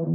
Hey,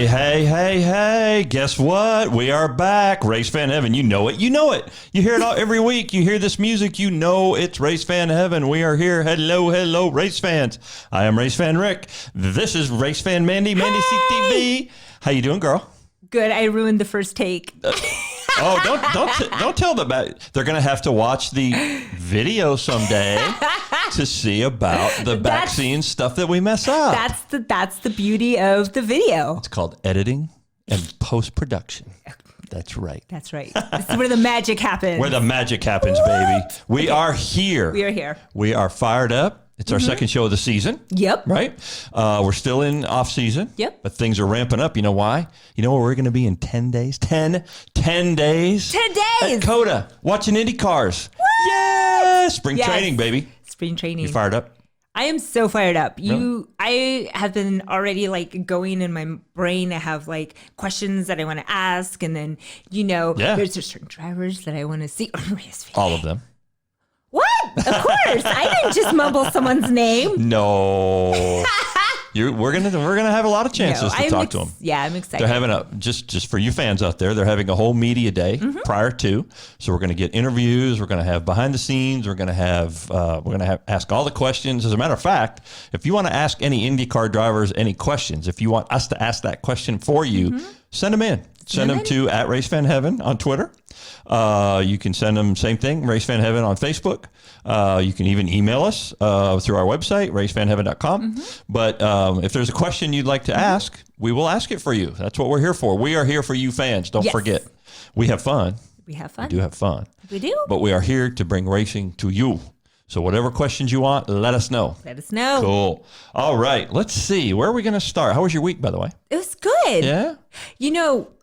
hey, hey, hey, guess what? We are back. RaceFanHeaven. You know it. You know it. You hear it all, every week. You hear this music. You know it's RaceFanHeaven. We are here. Hello, hello, race fans. I am RaceFan Rick. This is RaceFan Mandy, Mandy CTV. How you doing, girl? Good. I ruined the first take. Don't tell them about it. They're going to have to watch the video someday to see about the vaccine stuff that we mess up. That's the beauty of the video. It's called editing and post-production. That's right. That's right. This is where the magic happens. Where the magic happens, baby. We are here. We are here. We are fired up. It's our second show of the season. Yep. Right? We're still in off season. Yep. But things are ramping up. You know why? You know where we're going to be in 10 days? 10 days. 10 days. At COTA, watching IndyCars. What? Yeah. Spring training, baby. Spring training. You fired up? I am so fired up. Really? I have been already going in my brain. I have questions that I want to ask. And then, there's just certain drivers that I want to see. All of them. What? Of course. I didn't just mumble someone's name. No. We're gonna have a lot of chances to talk to them. Yeah, I'm excited. They're having just for you fans out there, they're having a whole media day prior to. So we're gonna get interviews. We're gonna have behind the scenes. We're gonna have ask all the questions. As a matter of fact, if you want to ask any IndyCar drivers any questions, if you want us to ask that question for you, send them in. Send them to @RaceFanHeaven on Twitter. You can send them same thing, RaceFanHeaven on Facebook. You can even email us through our website, racefanheaven.com. But if there's a question you'd like to ask, we will ask it for you. That's what we're here for. We are here for you fans. Don't forget. We have fun. We have fun. We do have fun. We do. But we are here to bring racing to you. So whatever questions you want, let us know. Let us know. Cool. All right. Let's see. Where are we going to start? How was your week, by the way? It was good. Yeah?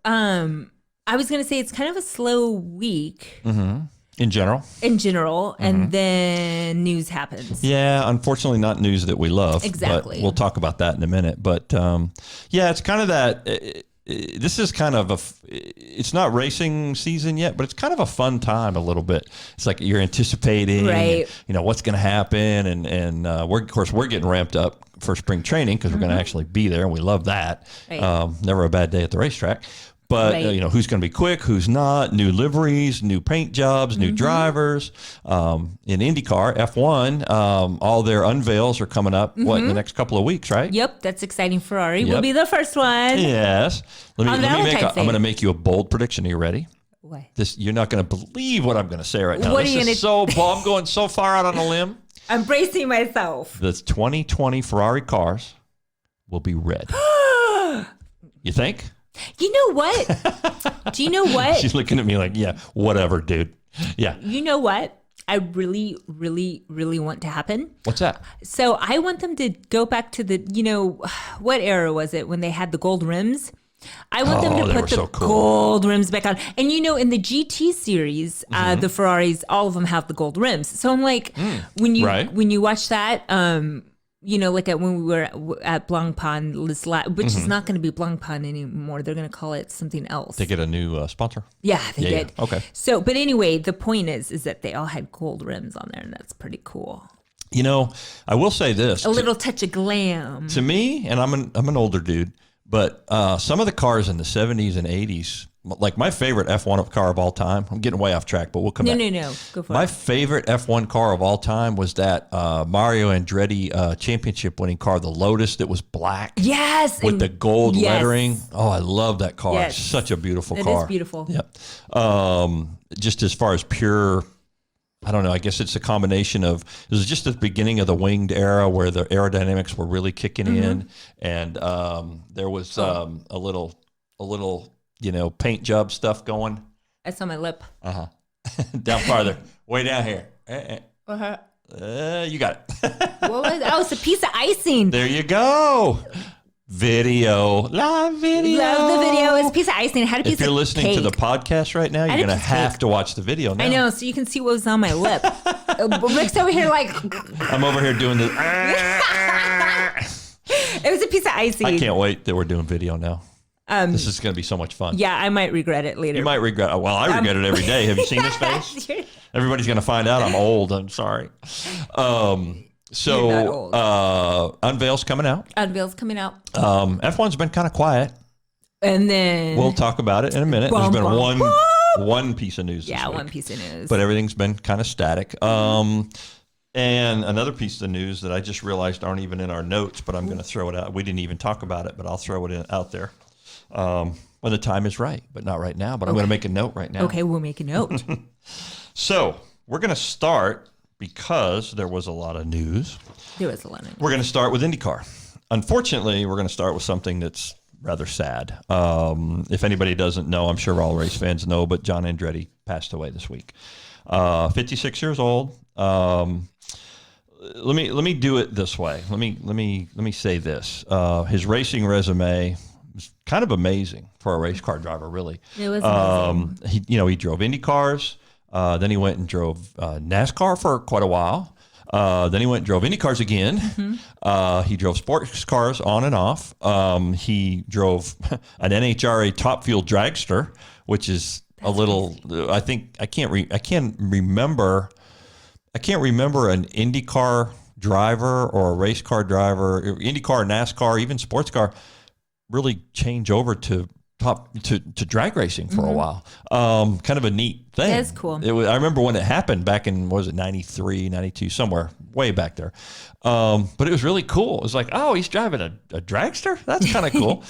I was going to say it's kind of a slow week. In general? In general. And then news happens. Yeah, unfortunately not news that we love. Exactly. But we'll talk about that in a minute. But it's kind of that... this is kind of it's not racing season yet, but it's kind of a fun time a little bit. It's like you're anticipating, right? What's going to happen. And we're getting ramped up for spring training because we're going to actually be there. And we love that. Right. Never a bad day at the racetrack. But, who's going to be quick, who's not, new liveries, new paint jobs, new drivers. In IndyCar, F1, all their unveils are coming up, in the next couple of weeks, right? Yep, that's exciting. Ferrari will be the first one. Yes. I'm going to make you a bold prediction. Are you ready? What? You're not going to believe what I'm going to say right now. What are you going to... I'm going so far out on a limb. I'm bracing myself. The 2020 Ferrari cars will be red. You think? You know what? Do you know what? She's looking at me like, yeah, whatever, dude. Yeah. You know what? I really, really, really want to happen. What's that? So I want them to go back to the, what era was it when they had the gold rims? I want them to put the gold rims back on. And in the GT series, the Ferraris, all of them have the gold rims. So I'm like, when you watch that, when we were at Blancpain, which is not going to be Blancpain anymore. They're going to call it something else. They get a new sponsor? Yeah, they did. Yeah. Okay. So, but anyway, the point is that they all had gold rims on there, and that's pretty cool. I will say this. A little touch of glam. To me, and I'm an older dude, but some of the cars in the 70s and 80s, like my favorite F1 car of all time, I'm getting way off track, but we'll come back. No. Go for it. My favorite F1 car of all time was that Mario Andretti championship winning car, the Lotus that was black. Yes. With the gold lettering. Oh, I love that car. Yes. Such a beautiful car. It is beautiful. Yep. Just as far as pure, I don't know, I guess it's a combination of, it was just at the beginning of the winged era where the aerodynamics were really kicking in. And there was a little, paint job stuff going. That's on my lip. Down farther. Way down here. You got it. What was it? Oh, it's a piece of icing. There you go. Video. Live video. Love the video. It's a piece of icing. I had a piece of If you're listening cake. to the podcast right now, you're going to have to watch the video now. I know, so you can see what was on my lip. Rick's over here like... I'm over here doing this. It was a piece of icing. I can't wait that we're doing video now. This is going to be so much fun. Yeah, I might regret it later. You might regret it. Well, I regret it every day. Have you seen his face? Everybody's going to find out I'm old. I'm sorry. Unveil's coming out. Unveil's coming out. F1's been kind of quiet. And then... We'll talk about it in a minute. There's been one piece of news this week. one piece of news. But everything's been kind of static. And another piece of news that I just realized aren't even in our notes, but I'm going to throw it out. We didn't even talk about it, but I'll throw it out there when the time is right, but not right now. But I'm going to make a note right now. Okay, we'll make a note. So we're going to start, because there was a lot of news. There was a lot of news. We're going to start with IndyCar. Unfortunately, we're going to start with something that's rather sad. If anybody doesn't know, I'm sure all race fans know, but John Andretti passed away this week. 56 years old. Let me do it this way. Let me say this. His racing resume was kind of amazing for a race car driver, really. It was amazing. He drove IndyCars. Then he went and drove NASCAR for quite a while. Then he went and drove IndyCars again. Mm-hmm. He drove sports cars on and off. He drove an NHRA Top Fuel dragster, which is I can't remember an IndyCar driver or a race car driver, IndyCar, NASCAR, even sports car, really change over to drag racing for a while. Kind of a neat thing. That's cool. I remember when it happened back in, 93, 92, somewhere way back there. But it was really cool. It was like, oh, he's driving a dragster? That's kind of cool.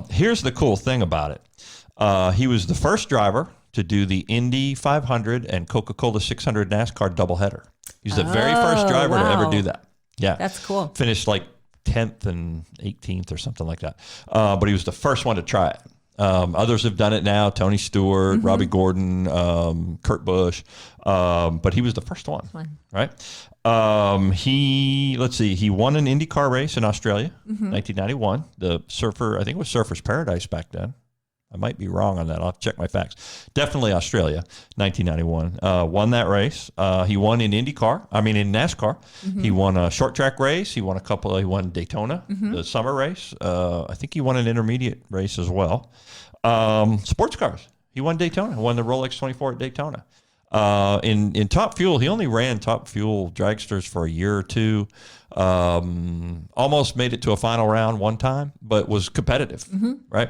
Here's the cool thing about it. He was the first driver to do the Indy 500 and Coca-Cola 600 NASCAR doubleheader. He's the very first driver to ever do that. Yeah. That's cool. Finished like 10th and 18th or something like that. But he was the first one to try it. Others have done it now. Tony Stewart, mm-hmm. Robbie Gordon, Kurt Busch. But he was the first one. Right? He won an IndyCar race in Australia, 1991. The Surfer, I think it was Surfer's Paradise back then. I might be wrong on that. I'll check my facts. Definitely Australia, 1991. Won that race. He won in NASCAR. Mm-hmm. He won a short track race. He won Daytona, the summer race. I think he won an intermediate race as well. Sports cars. He won Daytona. Won the Rolex 24 at Daytona. In Top Fuel, he only ran Top Fuel dragsters for a year or two. Almost made it to a final round one time, but was competitive, right?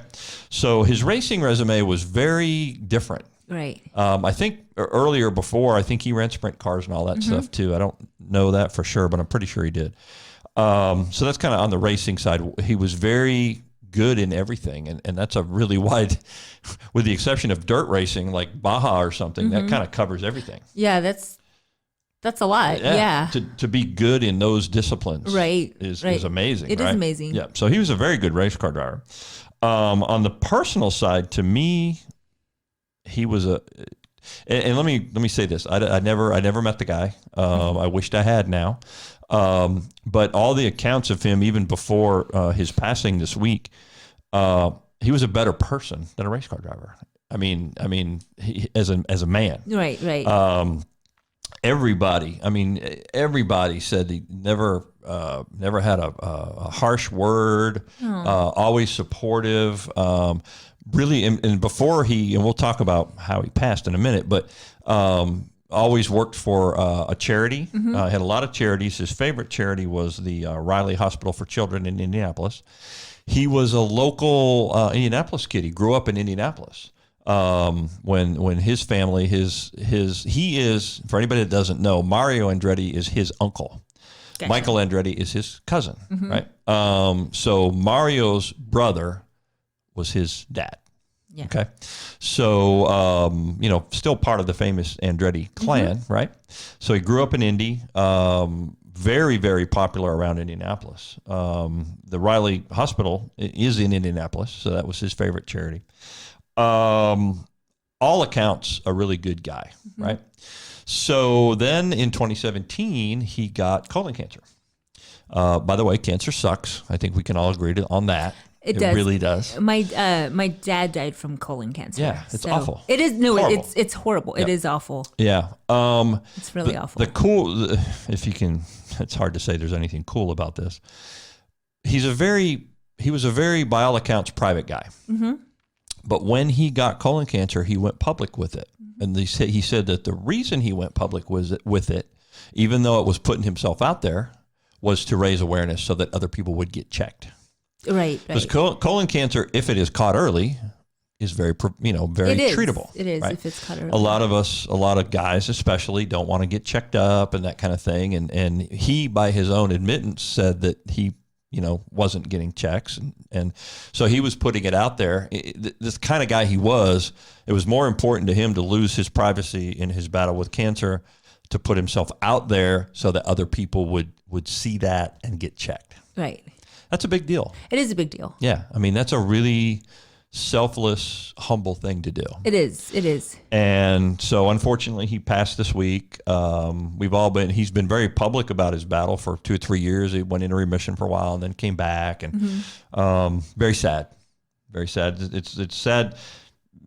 So his racing resume was very different. Right. I think earlier before, I think he ran sprint cars and all that stuff too. I don't know that for sure, but I'm pretty sure he did. So that's kind of on the racing side. He was very good in everything, and that's a really wide, with the exception of dirt racing like Baja or something, that kind of covers everything. Yeah, that's a lot. Yeah. To be good in those disciplines is amazing. It is amazing. Yeah. So he was a very good race car driver. On the personal side, to me, he was and let me say this. I never met the guy. I wished I had now. But all the accounts of him, even before his passing this week, he was a better person than a race car driver. I mean, he, as a man. Right. Everybody said he never had a harsh word, always supportive, really. And before and we'll talk about how he passed in a minute, but always worked for a charity, had a lot of charities. His favorite charity was the Riley Hospital for Children in Indianapolis. He was a local Indianapolis kid. He grew up in Indianapolis. When his family, he is, for anybody that doesn't know, Mario Andretti is his uncle. Gotcha. Michael Andretti is his cousin, right? So Mario's brother was his dad. Yeah. Okay. So, still part of the famous Andretti clan, right? So he grew up in Indy, very, very popular around Indianapolis. The Riley Hospital is in Indianapolis, so that was his favorite charity. All accounts, a really good guy, right? So then in 2017, he got colon cancer. By the way, cancer sucks. I think we can all agree on that. It does. Really does. My dad died from colon cancer. Yeah, it's awful. It is horrible. It's horrible. Yep. It is awful. Yeah. It's really awful. The cool, if you can, it's hard to say there's anything cool about this. He was a very, by all accounts, private guy. Mm-hmm. But when he got colon cancer, he went public with it. Mm-hmm. And he said that the reason he went public with it, even though it was putting himself out there, was to raise awareness so that other people would get checked. Right. Because colon cancer, if it is caught early, is very treatable. It is right? if it's caught early. A lot of guys especially don't want to get checked up and that kind of thing. And he, by his own admittance, said that he, wasn't getting checks. And so he was putting it out there. This kind of guy he was, it was more important to him to lose his privacy in his battle with cancer, to put himself out there so that other people would see that and get checked. Right. That's a big deal. It is a big deal. Yeah. I mean, that's a really selfless, humble thing to do. It is. And so unfortunately he passed this week. He's been very public about his battle for 2 or 3 years. He went into remission for a while and then came back, and very sad. Very sad. It's sad.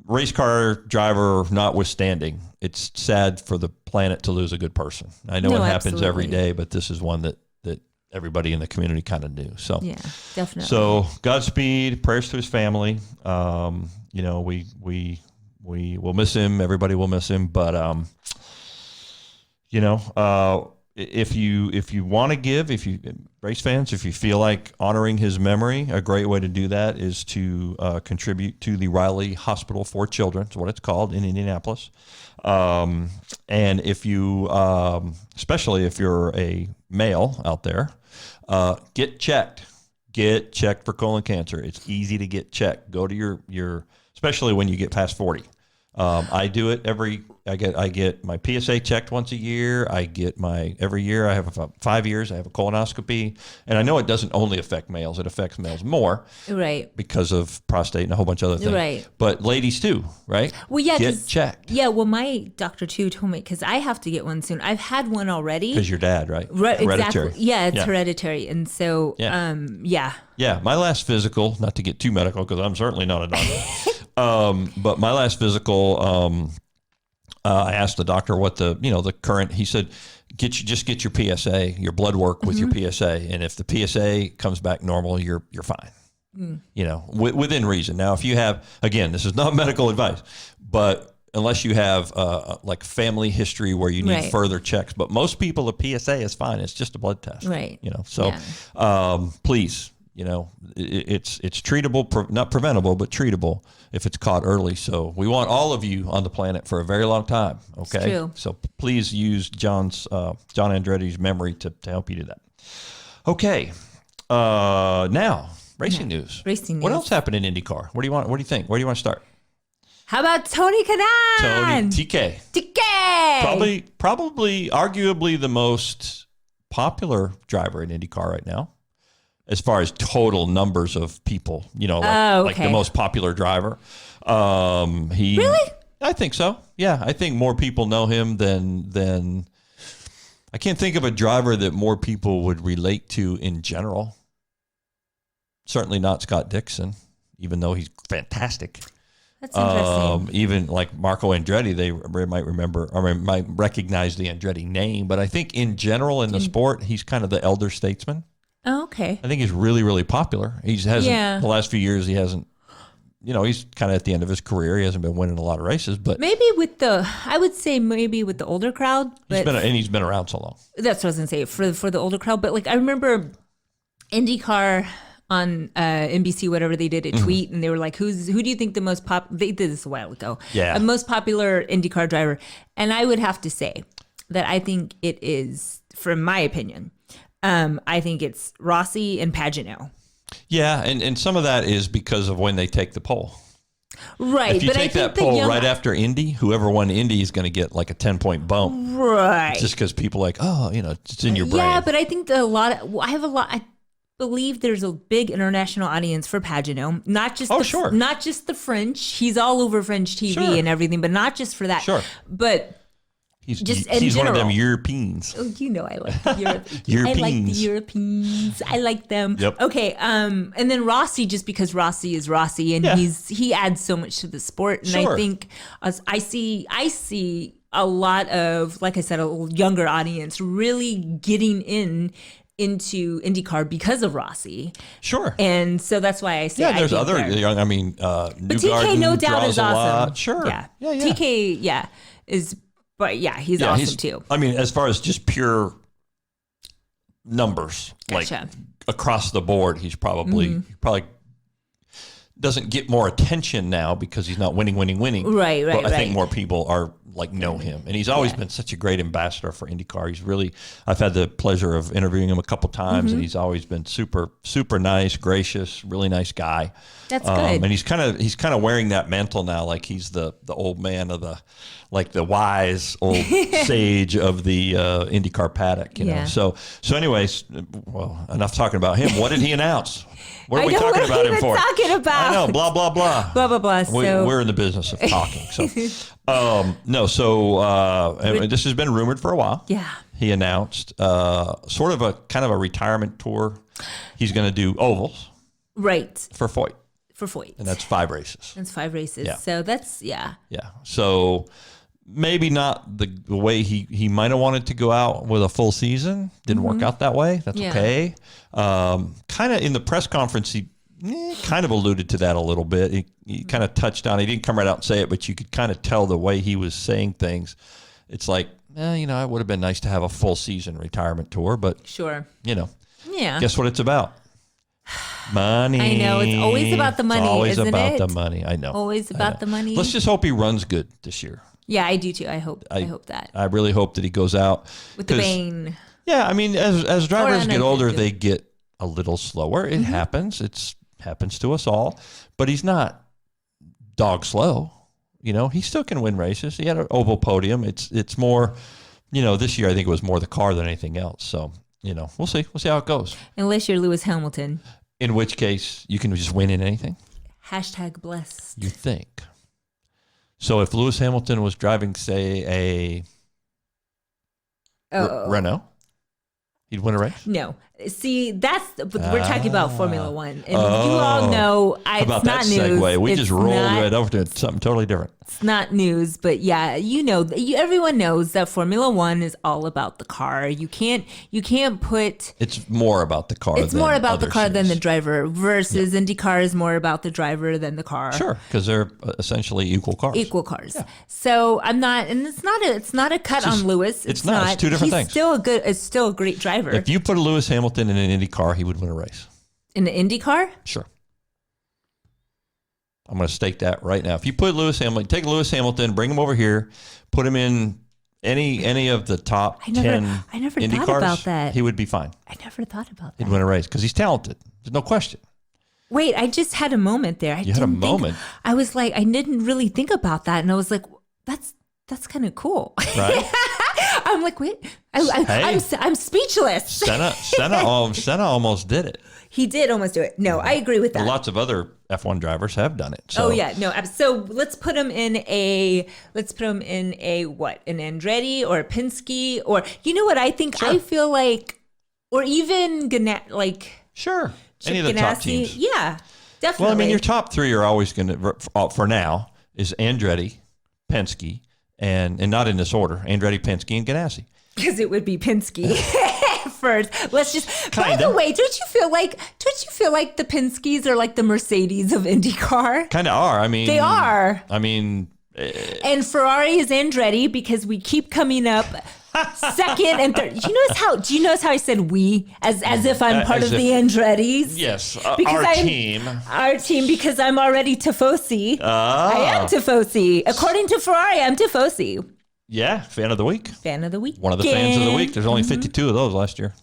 Race car driver notwithstanding, it's sad for the planet to lose a good person. I know it happens every day, but this is one that everybody in the community kind of knew. So yeah, definitely. So Godspeed, prayers to his family. We will miss him. Everybody will miss him. But if you want to give, race fans, if you feel like honoring his memory, a great way to do that is to contribute to the Riley Hospital for Children. It's what it's called in Indianapolis. And if you, especially if you're a male out there, get checked for colon cancer. It's easy to get checked. Go to your especially when you get past 40. I do it I get my PSA checked once a year. Every year I have 5 years, I have a colonoscopy. And I know it doesn't only affect males, it affects males more. Right. Because of prostate and a whole bunch of other things. Right. But ladies too, right? Well, yeah. Get checked. Yeah, well, my doctor too told me, because I have to get one soon. I've had one already. Because your dad, right? Hereditary. Exactly. Yeah, it's hereditary. And so, Yeah, my last physical, not to get too medical because I'm certainly not a doctor, but my last physical, I asked the doctor what the current, he said, just get your PSA, your blood work with your PSA. And if the PSA comes back normal, you're fine, within reason. Now, if you have, again, this is not medical advice, but unless you have like family history where you need further checks, but most people, a PSA is fine. It's just a blood test, right? Please, it's treatable, not preventable, but treatable if it's caught early. So we want all of you on the planet for a very long time. Okay. It's true. So please use John Andretti's memory to help you do that. Okay. Now racing news. What else happened in IndyCar? What do you think? Where do you want to start? How about Tony Kanaan? TK. Probably arguably the most popular driver in IndyCar right now. As far as total numbers of people, like the most popular driver. Really? I think so. Yeah, I think more people know him than I can't think of a driver that more people would relate to in general. Certainly not Scott Dixon, even though he's fantastic. That's interesting. Even like Marco Andretti, they might remember or might recognize the Andretti name, but I think in general in the sport, he's kind of the elder statesman. Oh, okay. I think he's really, really popular. The last few years, he hasn't, he's kind of at the end of his career. He hasn't been winning a lot of races, but maybe with the older crowd. But he's been around so long. That's what I was going to say for the older crowd. But like, I remember IndyCar on NBC, whatever, they did a tweet and they were like, who do you think the most they did this a while ago. Yeah. Most popular IndyCar driver. And I would have to say that I think it is, from my opinion, I think it's Rossi and Pagenaud. Yeah, and some of that is because of when they take the poll. Right. If you take that poll right after Indy, whoever won Indy is going to get like a 10-point bump. Right. Just because people are like, it's in your brain. Yeah, but I think I believe there's a big international audience for Pagenaud. Not just the French. He's all over French TV and everything, but not just for that. Sure. But He's in one of them general. Europeans. Oh, you know I like the Europeans. Europeans. I like the Europeans. I like them. Yep. Okay. And then Rossi, just because Rossi is Rossi, and he adds so much to the sport. And Sure. I think I see a lot of, like I said, a younger audience really getting into IndyCar because of Rossi. Sure. And so that's why I say there's I think other they're- young. I mean, But Newgarden TK, no doubt, draws is a awesome. lot. Sure. Yeah. Yeah. TK, is. But he's awesome too. I mean, as far as just pure numbers, Gotcha. like across the board, he's probably doesn't get more attention now because he's not winning. Right. But I think more people are know him, and he's always been such a great ambassador for IndyCar. He's really, I've had the pleasure of interviewing him a couple times, and he's always been super, super nice, gracious, really nice guy. That's good. And he's kind of wearing that mantle now, like he's the old man of the wise old sage of the IndyCar paddock, you know. So anyways, well, enough talking about him. What did he announce? What are we talking about him for? Talking about? I know, blah blah blah. Blah blah blah. We're in the business of talking. And this has been rumored for a while. Yeah. He announced sort of a kind of a retirement tour. He's going to do ovals. Right. For Foyt. For Foyt. And that's 5 races. That's 5 races. Yeah. So that's, Yeah. So maybe not the way he might have wanted to go out with a full season. Didn't work out that way. That's okay. Kind of in the press conference, he kind of alluded to that a little bit. He kind of touched on it. He didn't come right out and say it, but you could kind of tell the way he was saying things. It's like, it would have been nice to have a full season retirement tour, but sure. Yeah. Guess what it's about? Money. I know. It's always about the money, it's always isn't about it? the money. I know. Always about the money. Let's just hope he runs good this year. Yeah, I do too. I hope that. I really hope that he goes out. With the bang. Yeah, I mean, as drivers get older, good. they get a little slower. It happens. It happens to us all. But he's not dog slow. He still can win races. He had an oval podium. It's more, this year I think it was more the car than anything else. So, we'll see. We'll see how it goes. Unless you're Lewis Hamilton. In which case, you can just win in anything. # blessed. You think. So if Lewis Hamilton was driving, say, a Renault, he'd win a race? No. See, but we're talking about Formula One. And you all know it's about not that news. segue? We It's just rolled not- right over to something totally different. It's not news, but yeah, everyone knows that Formula One is all about the car. You can't put. It's more about the car. It's more about the car than the series. driver. Versus IndyCar is more about the driver than the car. Sure, because they're essentially equal cars. Equal cars. Yeah. So I'm not, and it's not a cut on Lewis. It's not. It's two different things. It's still a great driver. If you put a Lewis Hamilton in an Indy car, he would win a race. In the IndyCar? Sure. I'm going to stake that right now. If you put take Lewis Hamilton, bring him over here, put him in any of the top 10 I never Indy thought cars, about that. he would be fine. I never thought about that. He'd win a race because he's talented. There's no question. Wait, I just had a moment there. You had a moment. I was like, I didn't really think about that, and I was like, that's kind of cool. Right? I'm like, wait, I'm speechless. Senna almost did it. He did almost do it. No, I agree with that. Lots of other F1 drivers have done it. So. Oh yeah, no. So let's put him in a what? An Andretti or a Penske, or you know what I think? Sure. I feel like, or even Sure. Chip Any of the top Ganassi. teams. Yeah, definitely. Well, I mean, your top 3 are always going to, for now, is Andretti, Penske, and not in this order, Andretti, Penske, and Ganassi. Because it would be Penske first. Let's just. Kinda. By the way, don't you feel like the Penskes are like the Mercedes of IndyCar? Kind of are. I mean, They are. I mean, And Ferrari is Andretti because we keep coming up second and third. Do you notice how I said we as if I'm part of the Andrettis? yes, Because our I'm- team. Our team, because I'm already Tifosi. I am Tifosi. According to Ferrari, I'm Tifosi. Yeah, fan of the week. Fan of the week. One of the fans of the week. There's only 52 of those last year.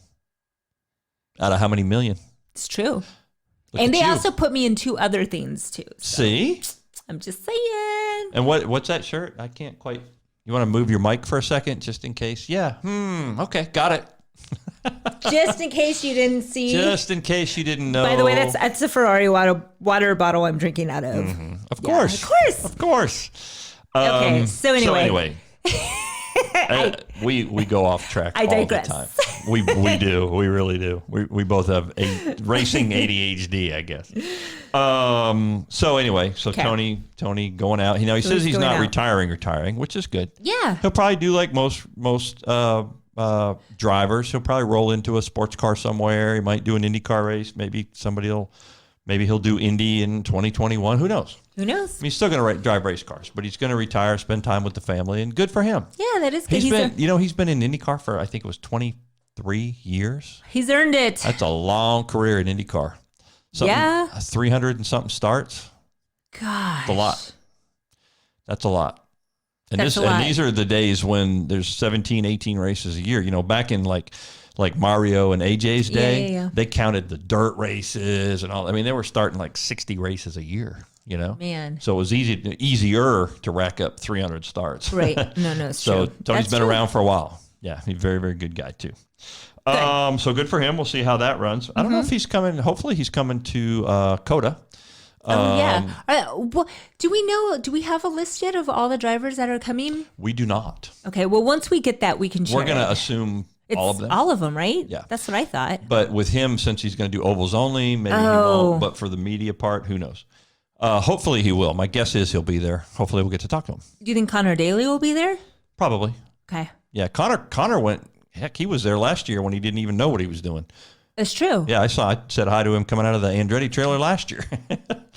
Out of how many million? It's true. Look And at they you. also put me in 2 other things too. So See? I'm just saying. And what's that shirt? I can't quite. You want to move your mic for a second, just in case? Yeah. Okay, got it. Just in case you didn't see. Just in case you didn't know. By the way, that's a Ferrari water bottle I'm drinking out of. Of course. of course. Of course. Okay, so anyway. We go off track all the time. We do. We really do. We both have a racing ADHD, I guess. So anyway, Tony going out. He says he's not retiring, which is good. Yeah. He'll probably do like most drivers. He'll probably roll into a sports car somewhere. He might do an IndyCar race. Maybe he'll do Indy in 2021. Who knows? I mean, he's still going to drive race cars, but he's going to retire, spend time with the family, and good for him. Yeah, that is good. He's been in IndyCar for, I think it was 23 years. He's earned it. That's a long career in IndyCar. 300 and something starts. Gosh. That's a lot. That's a lot. And these are the days when there's 17, 18 races a year. Back in like Mario and AJ's day, they counted the dirt races and all. I mean, they were starting like 60 races a year, Man. So it was easier to rack up 300 starts. Right. No, it's so true. Tony's been around for a while. Yeah, he's a very, very good guy too. So good for him. We'll see how that runs. I don't know if he's coming. Hopefully he's coming to COTA. Do we know? Do we have a list yet of all the drivers that are coming? We do not. Okay. Well, once we get that, we can share. We're going to assume all of them. All of them, right? Yeah. That's what I thought. But with him, since he's going to do ovals only, maybe he won't. But for the media part, who knows? Hopefully he will. My guess is he'll be there. Hopefully we'll get to talk to him. Do you think Connor Daly will be there? Probably. Okay. Yeah. Connor went. Heck, he was there last year when he didn't even know what he was doing. That's true. Yeah, I said hi to him coming out of the Andretti trailer last year.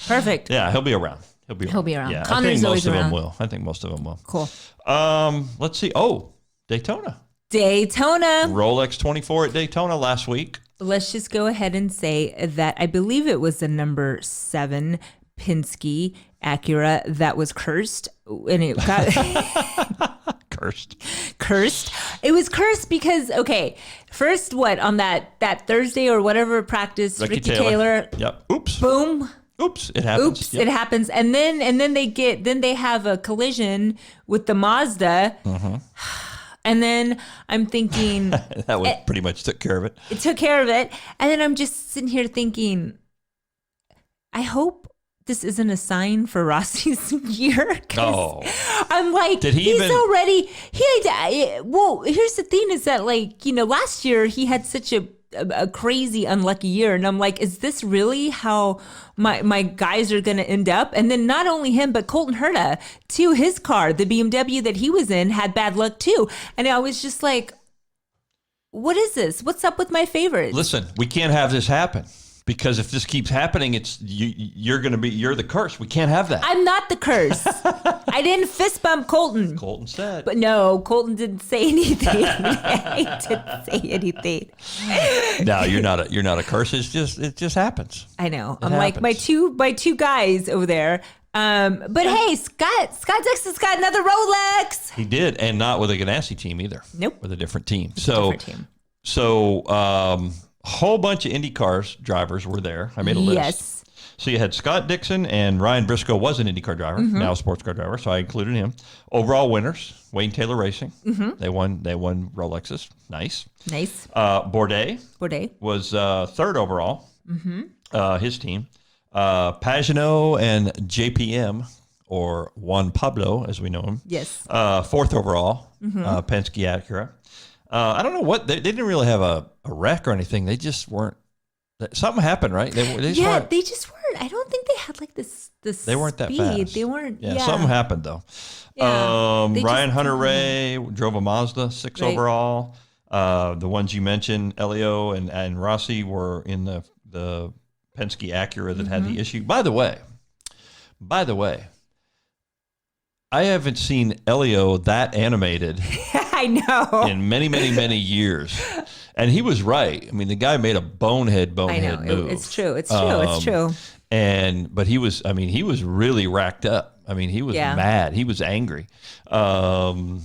Perfect. Yeah, he'll be around. He'll be around. Yeah, Connor's always around. I think most of them will. Cool. Let's see. Daytona. Rolex 24 at Daytona last week. Let's just go ahead and say that I believe it was the number 7 Penske Acura that was cursed, and it got cursed. It was cursed because first on that Thursday or whatever practice, Ricky Taylor. Yep. Oops. Boom. Oops. It happens. It happens, and then they have a collision with the Mazda. Mm-hmm. And then I'm thinking that pretty much took care of it. It took care of it, and then I'm just sitting here thinking, I hope this isn't a sign for Rossi's year. I'm like, he's already. Well, here's the thing: is that last year he had such a crazy unlucky year, and I'm like, is this really how my guys are going to end up? And then not only him, but Colton Herta too. His car, the BMW that he was in, had bad luck too, and I was just like, what is this? What's up with my favorites? Listen, we can't have this happen. Because if this keeps happening, you're the curse. We can't have that. I'm not the curse. I didn't fist bump Colton. Colton said. But no, Colton didn't say anything. He didn't say anything. No, you're not a curse. It just happens. I know. I'm like my two guys over there. But hey, Scott Dixon's got another Rolex. He did, and not with a Ganassi team either. Nope. With a different team. So whole bunch of IndyCar drivers were there. I made a list. Yes. So you had Scott Dixon, and Ryan Briscoe was an IndyCar driver, now a sports car driver, so I included him. Overall winners, Wayne Taylor Racing. Mm-hmm. They won Rolexes. Nice. Bourdais was third overall, his team. Pagano and JPM, or Juan Pablo, as we know him. Yes. Fourth overall, Penske Acura. I don't know what they didn't really have a wreck or anything. They just weren't. Something happened, right? They just weren't. I don't think they had this. They weren't that fast. They weren't. Yeah, something happened though. Yeah, Ryan Hunter-Reay drove a Mazda 6 overall. The ones you mentioned, Elio and Rossi, were in the Penske Acura that had the issue. By the way, I haven't seen Elio that animated. I know. In many, many, many years. And he was right. I mean, the guy made a bonehead move. It's true. But he was really racked up. I mean, he was mad. He was angry. And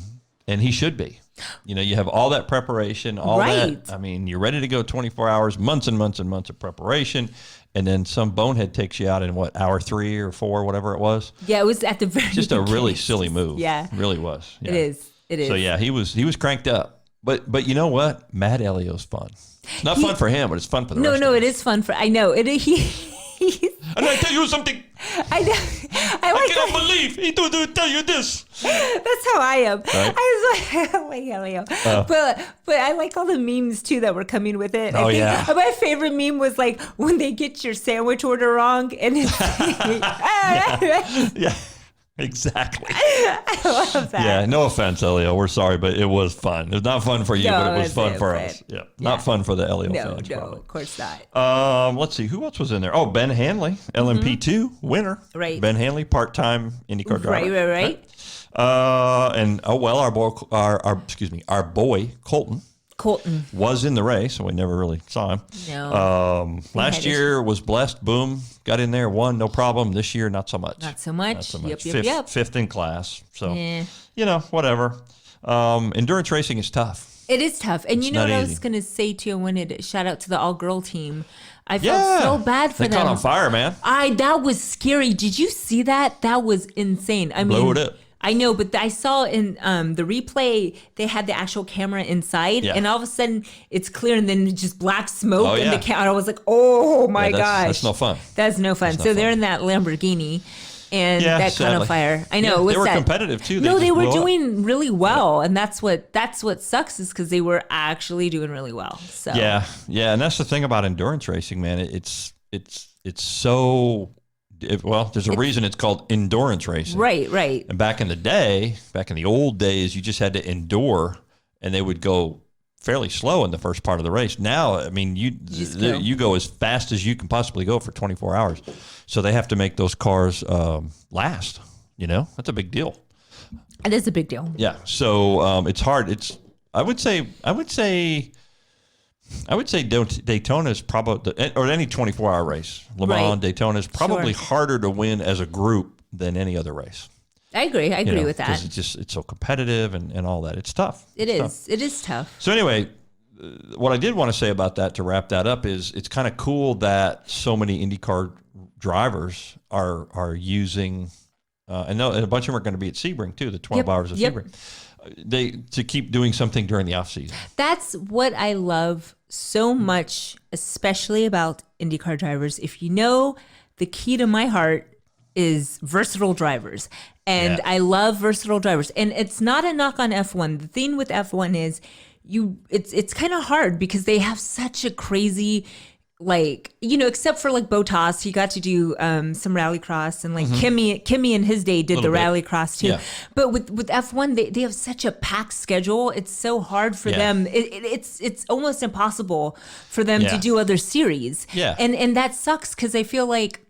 he should be. You have all that preparation, that. I mean, you're ready to go 24 hours, months and months and months of preparation. And then some bonehead takes you out in hour 3 or 4, whatever it was. Yeah, it was at the very just a really silly move. Yeah. It really was. Yeah. It is. So yeah, he was cranked up. But you know what? Mad Elio's fun. It's not fun for him, but it's fun for the rest of us. No, it is fun for. I know it. And I tell you something. I like cannot believe he do tell you this. That's how I am. Right? I was like, Leo. But I like all the memes too that were coming with it. Oh, I think yeah. My favorite meme was like when they get your sandwich order wrong and it's Yeah. Exactly. I love that. Yeah, no offense, Elio. We're sorry, but it was fun. It was not fun for you, but it was fun for us. Yeah. Not fun for the Elio fans. No, probably. of course not. Let's see. Who else was in there? Oh, Ben Hanley, LMP2 winner. Right. Ben Hanley, part-time IndyCar driver. Right. And our boy Colton was in the race, so we never really saw him. No. Last year was blessed. Boom, got in there, won, no problem. This year, not so much. Not so much. Yep. Fifth in class. So, yeah. Whatever. Endurance racing is tough. It is tough. And you know what I was going to say too? I wanted to shout out to the all-girl team. I felt so bad for them. They caught on fire, man. That was scary. Did you see that? That was insane. I mean, blew it up. I know, but I saw in the replay, they had the actual camera inside, and all of a sudden it's clear, and then just black smoke in the camera. I was like, oh my gosh. That's no fun. That's no fun. They're in that Lamborghini, and that caught on fire. I know. They were competitive too. They were doing really well, and that's what sucks is because they were actually doing really well. So yeah, and that's the thing about endurance racing, man. It's so. There's a reason it's called endurance racing. Right. And back in the old days, you just had to endure, and they would go fairly slow in the first part of the race. Now, I mean, you go as fast as you can possibly go for 24 hours. So they have to make those cars last. That's a big deal. It is a big deal. Yeah. So it's hard. I would say Daytona is probably, or any 24-hour race. Le Mans, Daytona is probably harder to win as a group than any other race. I agree. I agree with that. Because it's so competitive and all that. It's tough. It is tough. So anyway, what I did want to say about that to wrap that up is it's kind of cool that so many IndyCar drivers are using, and a bunch of them are going to be at Sebring too, the 12 hours of Sebring. To keep doing something during the off season. That's what I love so much, especially about IndyCar drivers. If you know, the key to my heart is versatile drivers. And I love versatile drivers. And it's not a knock on F1. The thing with F1 is it's kind of hard because they have such a crazy, except for Bottas, he got to do some rallycross, and Kimi in his day did the rallycross too. Yeah. But with F1, they have such a packed schedule. It's so hard for them. It's almost impossible for them to do other series. Yeah. And that sucks because I feel like,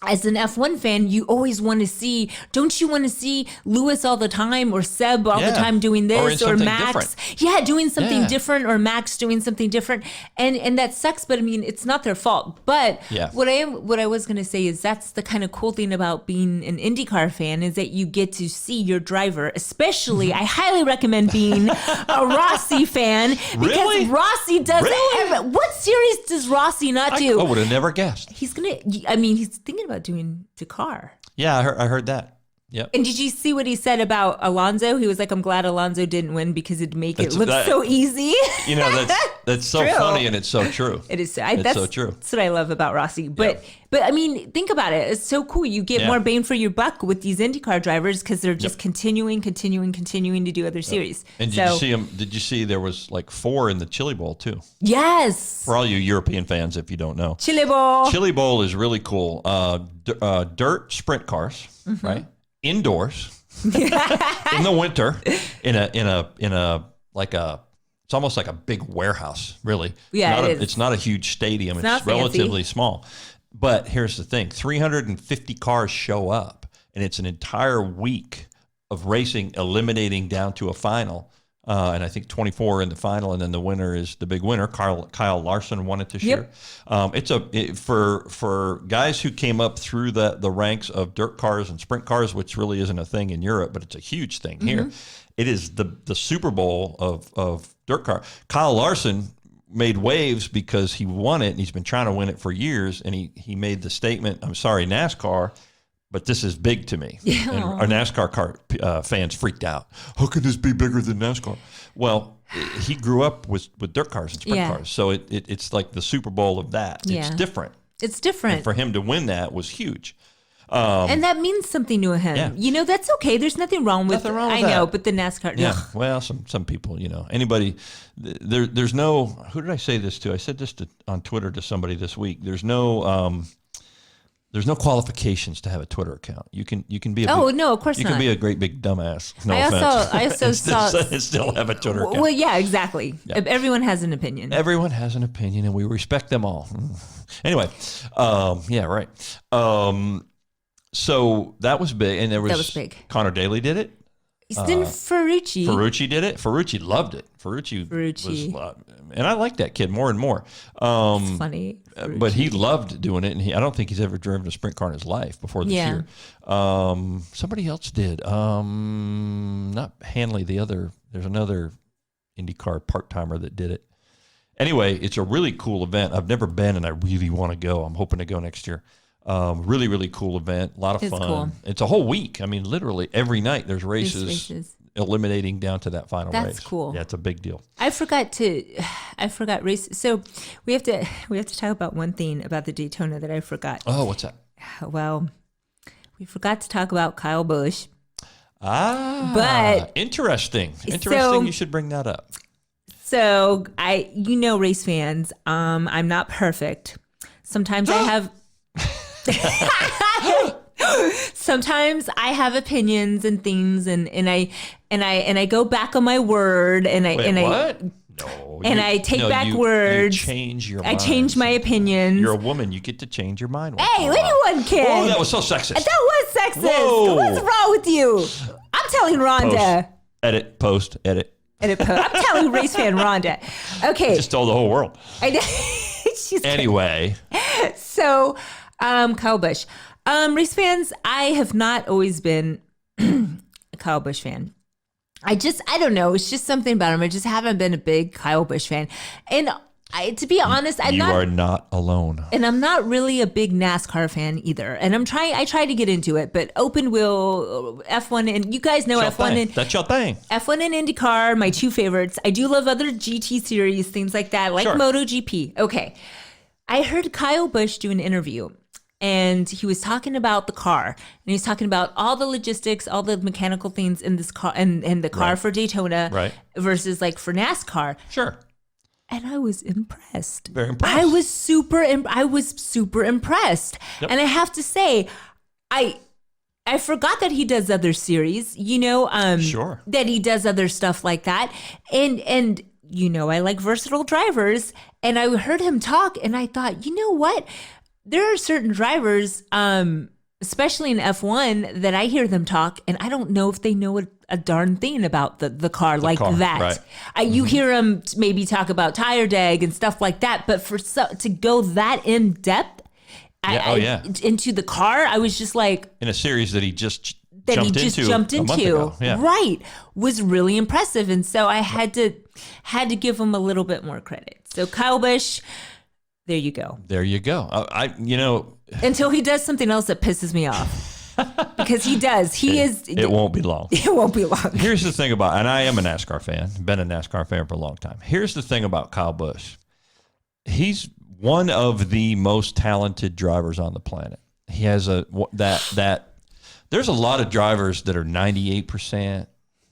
as an F1 fan, you always want to see, don't you want to see Lewis all the time or Seb all the time doing this or Max? Different. Yeah, doing something different, or Max doing something different. And that sucks, but I mean, it's not their fault. But what I was going to say is that's the kind of cool thing about being an IndyCar fan is that you get to see your driver, especially, I highly recommend being a Rossi fan because Rossi does what series does Rossi not do? I would have never guessed. He's thinking about doing Dakar. Yeah, I heard that. Yep. And did you see what he said about Alonso? He was like, I'm glad Alonso didn't win because it'd make it look so easy. That's so funny, and it's so true. It is. That's so true. That's what I love about Rossi. But I mean, think about it. It's so cool. You get more bang for your buck with these IndyCar drivers because they're just continuing to do other series. And did you see them? Did you see there was 4 in the Chili Bowl too? Yes. For all you European fans, if you don't know, Chili Bowl. Chili Bowl is really cool. Dirt sprint cars, right? Indoors in the winter in a it's almost like a big warehouse, really. Yeah, it's not a huge stadium. It's relatively small. But here's the thing: 350 cars show up, and it's an entire week of racing, eliminating down to a final. And I think 24 in the final, and then the winner is the big winner. Kyle Larson won it this year. For guys who came up through the ranks of dirt cars and sprint cars, which really isn't a thing in Europe, but it's a huge thing here. It is the Super Bowl of dirt car. Kyle Larson made waves because he won it, and he's been trying to win it for years. And he made the statement, "I'm sorry, NASCAR, but this is big to me." Yeah. And our NASCAR fans freaked out. How can this be bigger than NASCAR? Well, he grew up with dirt cars and sprint cars, so it's like the Super Bowl of that. It's different. It's different. And for him to win that was huge. And that means something to him. Yeah. You know, that's okay. There's nothing wrong with I know, but the NASCAR. Yeah. Well, some people, anybody, there's no, who did I say this to? I said this on Twitter to somebody this week. There's no qualifications to have a Twitter account. You can be no, of course you not. can be a great big dumbass. No I offense. also saw and still have a Twitter account. Well, yeah, exactly. Yeah. Everyone has an opinion. Everyone has an opinion, and we respect them all. Anyway, yeah, right. So that was big, and that was big. Connor Daly did it. Didn't Ferrucci? Ferrucci did it. Ferrucci loved it. Ferrucci was, and I like that kid more and more. It's funny, but he loved doing it, and I don't think he's ever driven a sprint car in his life before this year. Somebody else did. Not Hanley. There's another IndyCar part timer that did it. Anyway, it's a really cool event. I've never been, and I really want to go. I'm hoping to go next year. Really, really cool event. A lot of fun. Cool. It's a whole week. I mean, literally every night there's races. Eliminating down to that final race. That's cool. Yeah, it's a big deal. I forgot race. So we have to talk about one thing about the Daytona that I forgot. Oh, what's that? Well, we forgot to talk about Kyle Busch. But interesting. So, you should bring that up. So race fans, I'm not perfect. Sometimes I have sometimes I have opinions and things, and I go back on my word, and I take back words. You change your mind. I change my opinions. You're a woman. You get to change your mind. Hey, anyone can. Oh, that was so sexist. That was sexist. Whoa. What's wrong with you? I'm telling Rhonda. Post, edit. I'm telling race fan Rhonda. Okay. I just told the whole world. I know. Anyway. So, Kyle Busch. Race fans, I have not always been a Kyle Busch fan. I don't know. It's just something about him. I just haven't been a big Kyle Busch fan. And to be honest, you are not alone. And I'm not really a big NASCAR fan either. And I try to get into it, but open wheel, F1, and you guys know F1. That's your thing. F1 and IndyCar, my two favorites. I do love other GT series, things like that, like MotoGP. Okay. I heard Kyle Busch do an interview. And he was talking about the car, and he was talking about all the logistics, all the mechanical things in this car, and the car for Daytona versus like for NASCAR. Sure. And I was impressed. Very impressed. I was super impressed. Yep. And I have to say, I forgot that he does other series, sure. That he does other stuff like that. And I like versatile drivers, and I heard him talk, and I thought, you know what? There are certain drivers, especially in F1, that I hear them talk, and I don't know if they know a darn thing about the car that. Right. You hear them maybe talk about tire deg and stuff like that, but to go that in depth into the car, I was just like... In a series that he just jumped into. Yeah. Right. Was really impressive, and so I had to give him a little bit more credit. So Kyle Busch... There you go. Until he does something else that pisses me off. Because he does. It won't be long. It won't be long. Here's the thing about, and I am a NASCAR fan, been a NASCAR fan for a long time. Here's the thing about Kyle Busch. He's one of the most talented drivers on the planet. He has there's a lot of drivers that are 98%,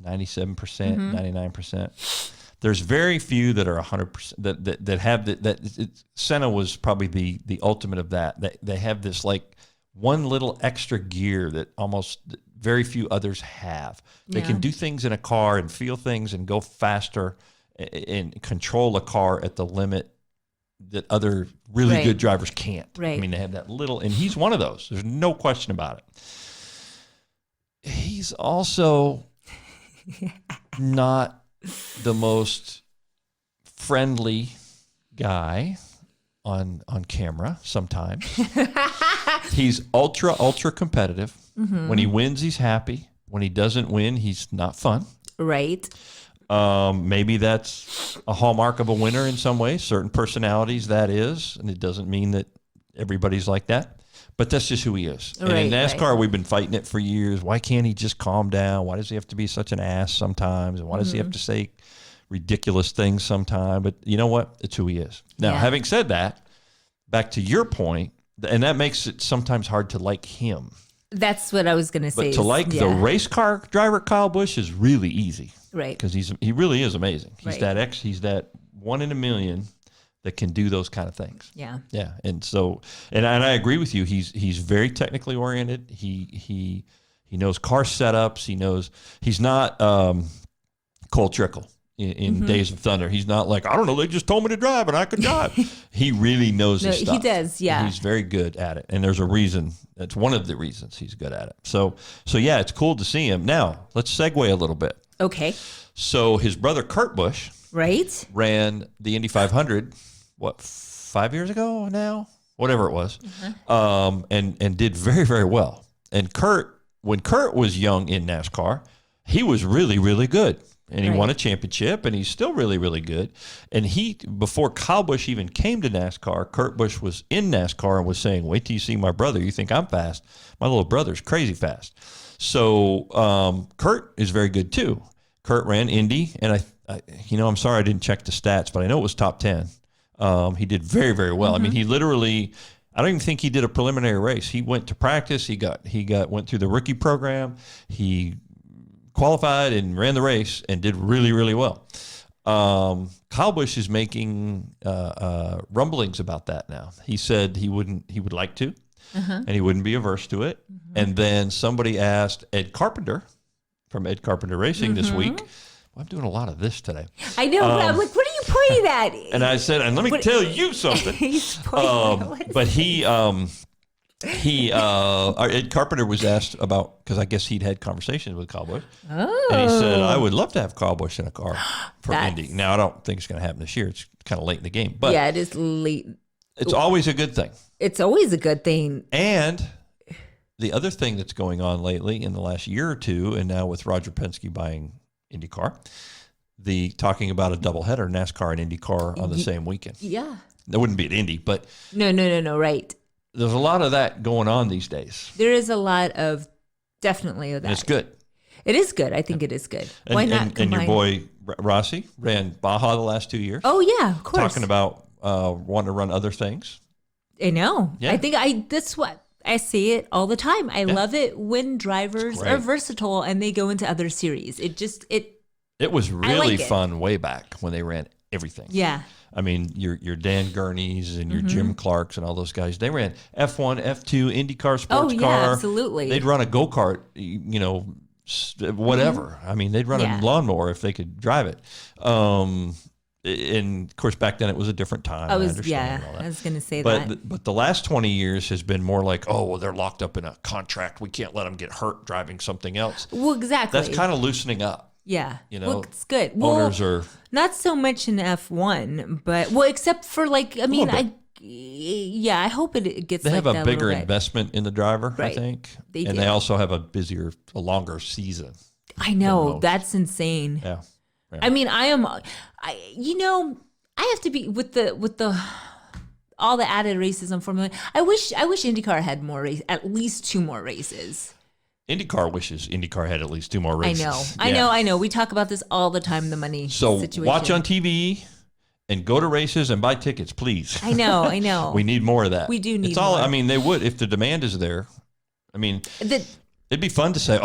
97%, 99%. There's very few that are 100% that have Senna was probably the ultimate of that. They have this like one little extra gear that almost very few others have. They can do things in a car and feel things and go faster and control a car at the limit that other really good drivers can't. Right. I mean, they have that little, and he's one of those. There's no question about it. He's also not the most friendly guy on camera sometimes. He's ultra competitive. Mm-hmm. When he wins, he's happy. When he doesn't win, he's not fun. Right. Maybe that's a hallmark of a winner in some ways. Certain personalities, that is. And it doesn't mean that everybody's like that. But that's just who he is. And in NASCAR, we've been fighting it for years. Why can't he just calm down? Why does he have to be such an ass sometimes? And why does he have to say ridiculous things sometimes? But you know what? It's who he is. Now, having said that, back to your point, And that makes it sometimes hard to like him. That's what I was going to say. But to like the race car driver Kyle Busch is really easy. Right. Because he really is amazing. He's right. he's that 1 in a million that can do those kind of things. Yeah. Yeah. And so, and I agree with you. He's very technically oriented. He knows car setups. He's not Cole Trickle in Days of Thunder. He's not like, I don't know, they just told me to drive and I could drive. He really knows his stuff. He does, yeah. He's very good at it. And there's a reason. That's one of the reasons he's good at it. So yeah, it's cool to see him. Now, let's segue a little bit. Okay. So his brother Kurt Busch ran the Indy 500, 5 years ago now? Whatever it was. And did very, very well. And when Kurt was young in NASCAR, he was really, really good. And he won a championship, and he's still really, really good. And before Kyle Busch even came to NASCAR, Kurt Busch was in NASCAR and was saying, wait till you see my brother. You think I'm fast. My little brother's crazy fast. So Kurt is very good too. Kurt ran Indy, and I'm sorry I didn't check the stats, but I know it was top 10. He did very, very well. I mean, he literally, I don't even think he did a preliminary race. He went to practice. He went through the rookie program. He qualified and ran the race and did really, really well. Kyle Busch is making rumblings about that now. He said he would like to, and he wouldn't be averse to it. And then somebody asked Ed Carpenter from Ed Carpenter Racing this week. Well, I'm doing a lot of this today. I know. But I'm like, what are you pointing at? And I said, and let me tell you something. He's pointing but Ed Carpenter was asked about, because I guess he'd had conversations with Kyle Busch. Oh. And he said, I would love to have Kyle Busch in a car for Indy. Now, I don't think it's going to happen this year. It's kind of late in the game. But yeah, it is late. It's always a good thing. It's always a good thing. And the other thing that's going on lately in the last year or two, and now with Roger Penske buying IndyCar, talking about a doubleheader, NASCAR and IndyCar on the same weekend. Yeah. That wouldn't be at Indy, but... No, right. There's a lot of that going on these days. There is a lot of, definitely of that. And it's good. It is good. I think it is good. Why not combine? And your boy Rossi ran Baja the last 2 years. Oh, yeah, of course. Talking about wanting to run other things. I know. Yeah. I think that's what I see it all the time. I love it when drivers are versatile and they go into other series. It was really fun way back when they ran everything. Yeah. I mean, your Dan Gurneys and your Jim Clarks and all those guys, they ran F1, F2, IndyCar, sports car. Absolutely. They'd run a go-kart, whatever. I mean, they'd run a lawnmower if they could drive it. And of course, back then it was a different time. I was going to say that. But the last 20 years has been more like, they're locked up in a contract. We can't let them get hurt driving something else. Well, exactly. That's kind of loosening up. Yeah. Well, it's good. Owners are not so much in F1, but except for I hope it gets. They have a bigger investment in the driver, I think, they also have a longer season. I know, that's insane. Yeah. I mean, I have to be with the all the added races on Formula 1. I wish IndyCar had more races, at least 2 more races. IndyCar wishes IndyCar had at least 2 more races. I know. We talk about this all the time, the money situation. Watch on TV and go to races and buy tickets, please. I know. We need more of that. We do need more. I mean, they would, if the demand is there. I mean, it'd be fun to say,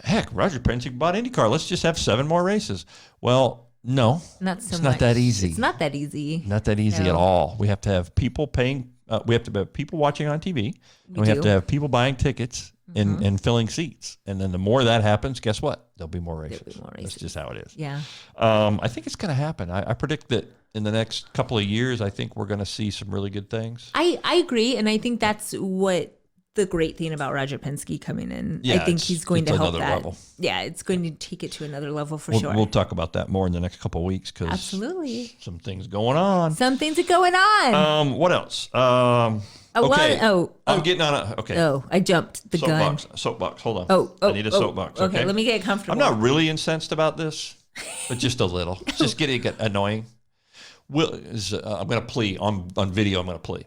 heck, Roger Penske bought IndyCar. Let's just have 7 more races. Well, no. It's not that easy. It's not that easy. Not that easy at all. We have to have people paying. We have to have people watching on TV. We have to have people buying tickets. And filling seats. And then the more that happens, guess what? There'll be more races. That's just how it is. Yeah. I think it's going to happen. I predict that in the next couple of years, I think we're going to see some really good things. I agree. And I think that's what the great thing about Roger Penske coming in. Yeah, I think he's going to help that. Level. Yeah, it's going to take it to another level for sure. We'll talk about that more in the next couple of weeks because absolutely some things going on. Some things are going on. What else? Okay. I'm getting on a... Okay. Oh, I jumped the gun. Soapbox. Hold on. I need a soapbox. Okay, let me get comfortable. I'm not really incensed about this, but just a little. It's just getting annoying. I'm going to plea on video. I'm going to plea.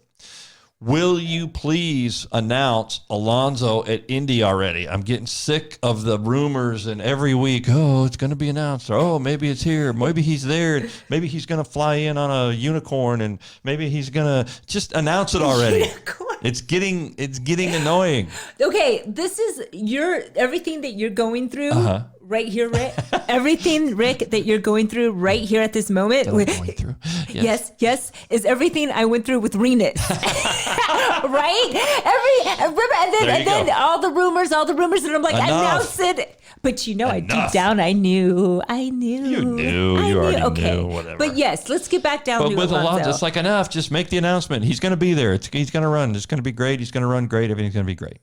Will you please announce Alonso at Indy already? I'm getting sick of the rumors and every week, it's going to be announced. Or, maybe it's here. Maybe he's there. Maybe he's going to fly in on a unicorn and maybe he's going to just announce it already. Unicorn. It's getting annoying. Okay, this is everything that you're going through right here, Rick. Everything, Rick, that you're going through right here at this moment. That I'm going through. Yes, is everything I went through with Renus. Right? And then all the rumors, and I'm like, announce it. But deep down, I knew. You knew. You already knew. Whatever. But yes, let's get back down to Alonso. But with Alonso, it's like enough. Just make the announcement. He's going to be there. He's going to run. It's going to be great. He's going to run great. Everything's going to be great.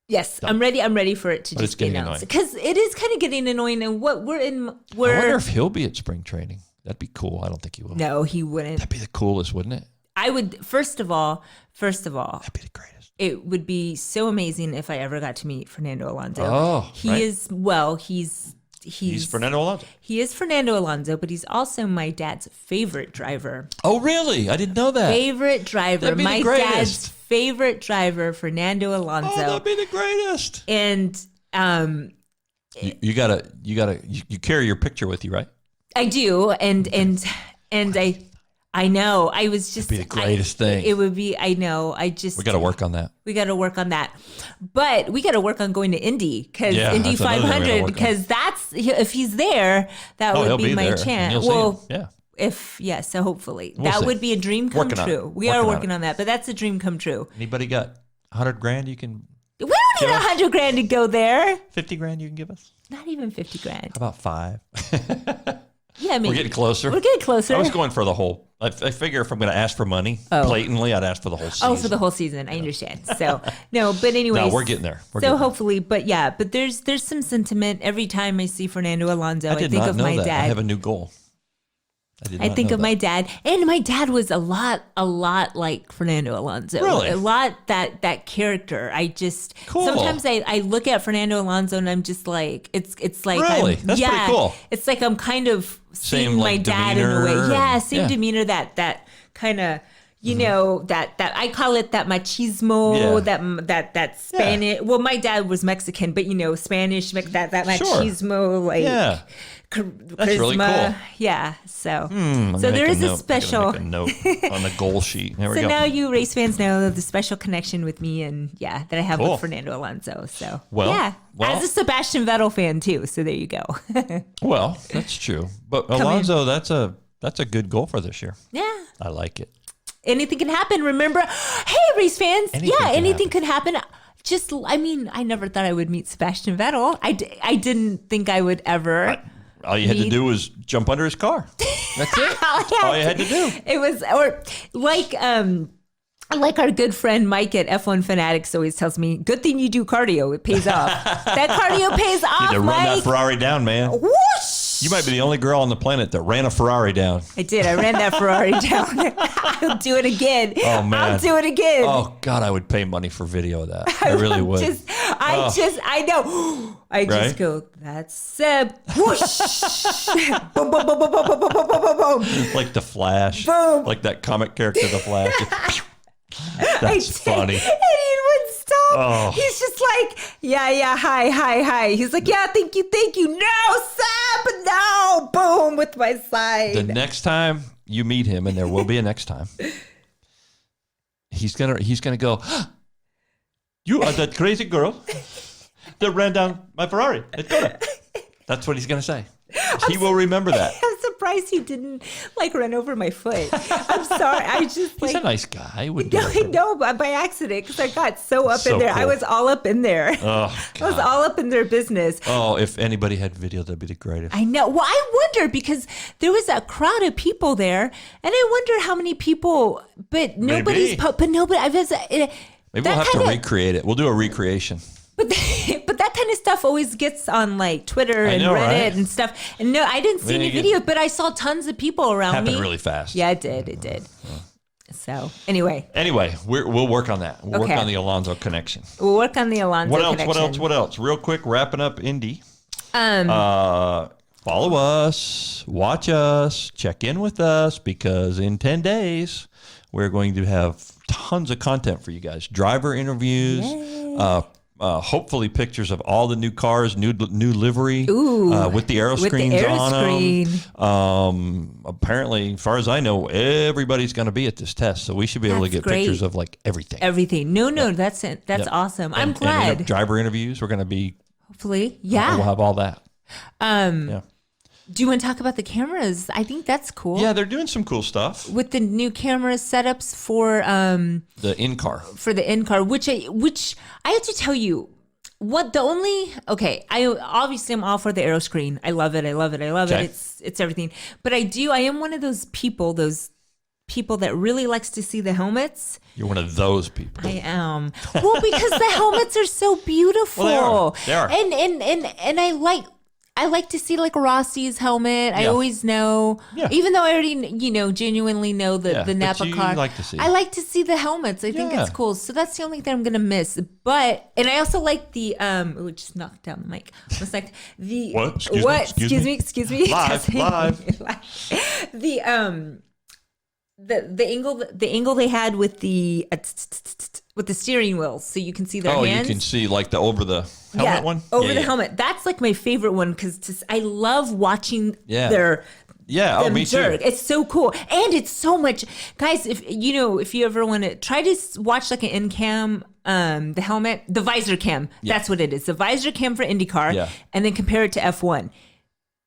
Yes, I'm ready. I'm ready for it to just be announced because it is kind of getting annoying. And what I wonder if he'll be at spring training. That'd be cool. I don't think he will. No, he wouldn't. That'd be the coolest, wouldn't it? I would. First of all, that'd be the greatest. It would be so amazing if I ever got to meet Fernando Alonso. Oh, he's Fernando Alonso. He is Fernando Alonso, but he's also my dad's favorite driver. Oh, really? I didn't know that. Favorite driver. That'd be my the greatest. Dad's favorite driver, Fernando Alonso. Oh, that'd be the greatest. And you carry your picture with you, right? I do, and I know. I was just It'd be the greatest thing. It would be. I know. We got to work on that. We got to work on that, but we got to work on going to Indy because Indy 500 because that's if he's there, that would be my chance. Well, so hopefully that would be a dream come true. We are working on that, but that's a dream come true. Anybody got $100,000 you can? We don't need $100,000 to go there. $50,000 you can give us? Not even $50,000. How about $5,000? Yeah, I mean, we're getting closer. I was going for the whole. I figure if I'm going to ask for money blatantly, I'd ask for the whole season. Oh, for the whole season. I understand. So no, but anyway. No, we're getting there. Hopefully, but there's some sentiment every time I see Fernando Alonso. I think of my dad. I have a new goal. I think of my dad, and my dad was a lot like Fernando Alonso. Really? A lot that character. I just sometimes I look at Fernando Alonso and I'm just like it's like really? That's pretty cool. It's like I'm kind of seeing my dad in a way. Yeah, same demeanor. That kind of. That I call it that machismo, that Spanish. Well, my dad was Mexican, but Spanish, that machismo, charisma. That's really cool. Yeah. So there is a special note on the goal sheet. There we go. So now you race fans know the special connection with me and that I have with Fernando Alonso. So as a Sebastian Vettel fan too. So there you go. Well, that's true. But Alonso, that's a good goal for this year. Yeah. I like it. Anything can happen. Remember, hey, race fans. Anything could happen. I never thought I would meet Sebastian Vettel. I didn't think I would ever. All you had to do was jump under his car. That's it. All you had to do. It was, like our good friend Mike at F1 Fanatics always tells me, good thing you do cardio. It pays off. That cardio pays off, you Mike. Run that Ferrari down, man. Whoosh! You might be the only girl on the planet that ran a Ferrari down. I did. I ran that Ferrari down. I'll do it again. Oh, man. I'll do it again. Oh, God, I would pay money for video of that. I really would. I know. I just go, that's Seb. Whoosh. Boom, boom, boom, boom, boom, boom, boom, boom, boom, boom. Like the Flash. Boom. Like that comic character, the Flash. That's funny. And he wouldn't stop. Oh. He's just like, hi. He's like, thank you. No, Seb, no. Boom, with my side. The next time you meet him, and there will be a next time, he's gonna go, you are that crazy girl that ran down my Ferrari at Daytona. That's what he's gonna say. He will remember that. I'm surprised he didn't run over my foot. I'm sorry. He's a nice guy. I know, but by accident because I got so up in there. Cool. I was all up in there. Oh, God. I was all up in their business. Oh, if anybody had video, that'd be the greatest. I know. Well, I wonder because there was a crowd of people there, and I wonder how many people. But nobody's. But nobody. Maybe we'll have to recreate it. We'll do a recreation. But that kind of stuff always gets on Twitter and Reddit and stuff. And no, I didn't see any video, but I saw tons of people around me. Happened really fast. Yeah, it did. So anyway, we'll work on that. We'll work on the Alonso connection. We'll work on the Alonso connection. What else? Real quick, wrapping up Indy. Follow us, watch us, check in with us because in 10 days we're going to have tons of content for you guys. Driver interviews. hopefully pictures of all the new cars, new livery, with the aero with screens the aero on them. Apparently, as far as I know, everybody's going to be at this test, so we should be able to get pictures of like everything. Everything. No, that's it. That's awesome. I'm glad. And driver interviews, we're going to be. Hopefully, yeah. We'll have all that. Do you want to talk about the cameras? I think that's cool. Yeah, they're doing some cool stuff with the new camera setups for the in-car. For the in-car, which I have to tell you, I obviously I'm all for the aero screen. I love it. It's everything. But I am one of those people that really likes to see the helmets. You're one of those people. I am. Well, because the helmets are so beautiful. Well, they are. And I like to see like Rossi's helmet. Yeah. I always know, even though I already, genuinely know the Napa car. Like to see. I like to see the helmets. I think it's cool. So that's the only thing I'm going to miss. And I also like the, just knocked down the mic. It's like the, what? Excuse me. Live. The angle they had with the steering wheel, so you can see their hands. Oh, you can see like the over the helmet one? Over the helmet. That's like my favorite one because I love watching their me jerk. too. It's so cool. And it's so much. Guys, if you ever want to try to watch like an in-cam, the helmet, the visor cam. Yeah. That's what it is. The visor cam for IndyCar and then compare it to F1.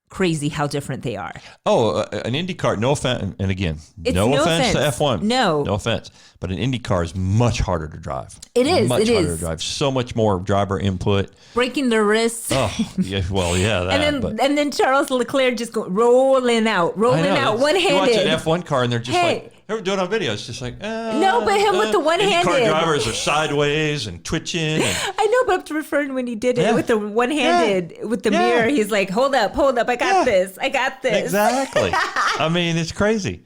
Crazy how different they are. An IndyCar, no offense, and again, no offense to F1. No offense. But an IndyCar is much harder to drive. It is. Much harder to drive. So much more driver input. Breaking their wrists. Oh, yeah. Well, yeah. And then Charles Leclerc just rolling out one-handed. You watch an F1 car and they're just like, they do it on video. It's just like, no, but him with the one-handed. IndyCar drivers are sideways and twitching. I know, but I'm referring when he did it with the one-handed, with the mirror. He's like, hold up. I got this. Exactly. I mean, it's crazy.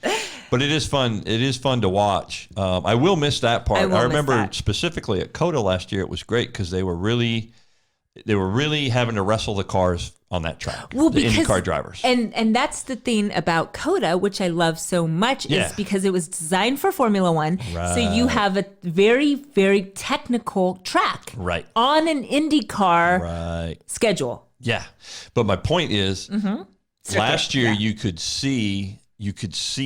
But it is fun. It is fun to watch. I will miss that part. I remember specifically at COTA last year, it was great because they were really having to wrestle the cars on that track. Well, the IndyCar drivers. And that's the thing about COTA, which I love so much, is because it was designed for Formula One. Right. So you have a very, very technical track on an IndyCar schedule. Yeah. But my point is, last year you could see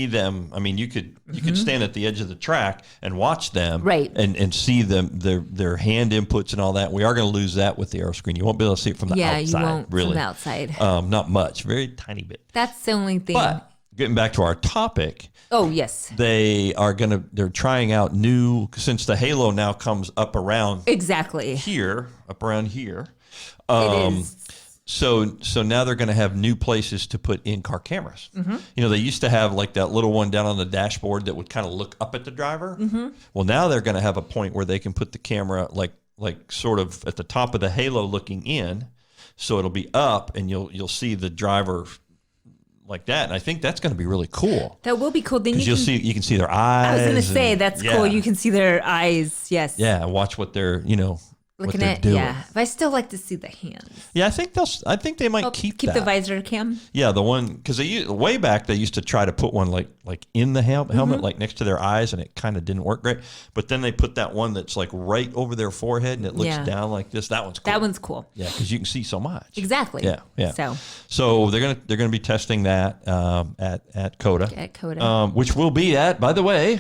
them. I mean, you could stand at the edge of the track and watch them, and see them their hand inputs and all that. We are going to lose that with the aero screen. You won't be able to see it from the outside. Yeah, you won't really. From the outside. Not much, very tiny bit. That's the only thing. But getting back to our topic. Oh yes. They're trying out new, since the halo now comes up around up around here. It is. So now they're going to have new places to put in-car cameras. They used to have like that little one down on the dashboard that would kind of look up at the driver. Well, now they're going to have a point where they can put the camera like sort of at the top of the halo looking in, so it'll be up and you'll see the driver like that. And I think that's going to be really cool. That will be cool. Then you can see their eyes. I was going to say that's cool. You can see their eyes. Yes. Yeah, and watch what they're looking at doing. But I still like to see the hands. Yeah, I think they might keep the visor cam. Yeah, the one because way back they used to try to put one like in the helmet, like next to their eyes, and it kind of didn't work great. But then they put that one that's like right over their forehead and it looks down like this. That one's cool. That one's cool. Yeah, because you can see so much. Exactly. Yeah. So they're gonna be testing that at COTA. At COTA, which we'll be at. By the way,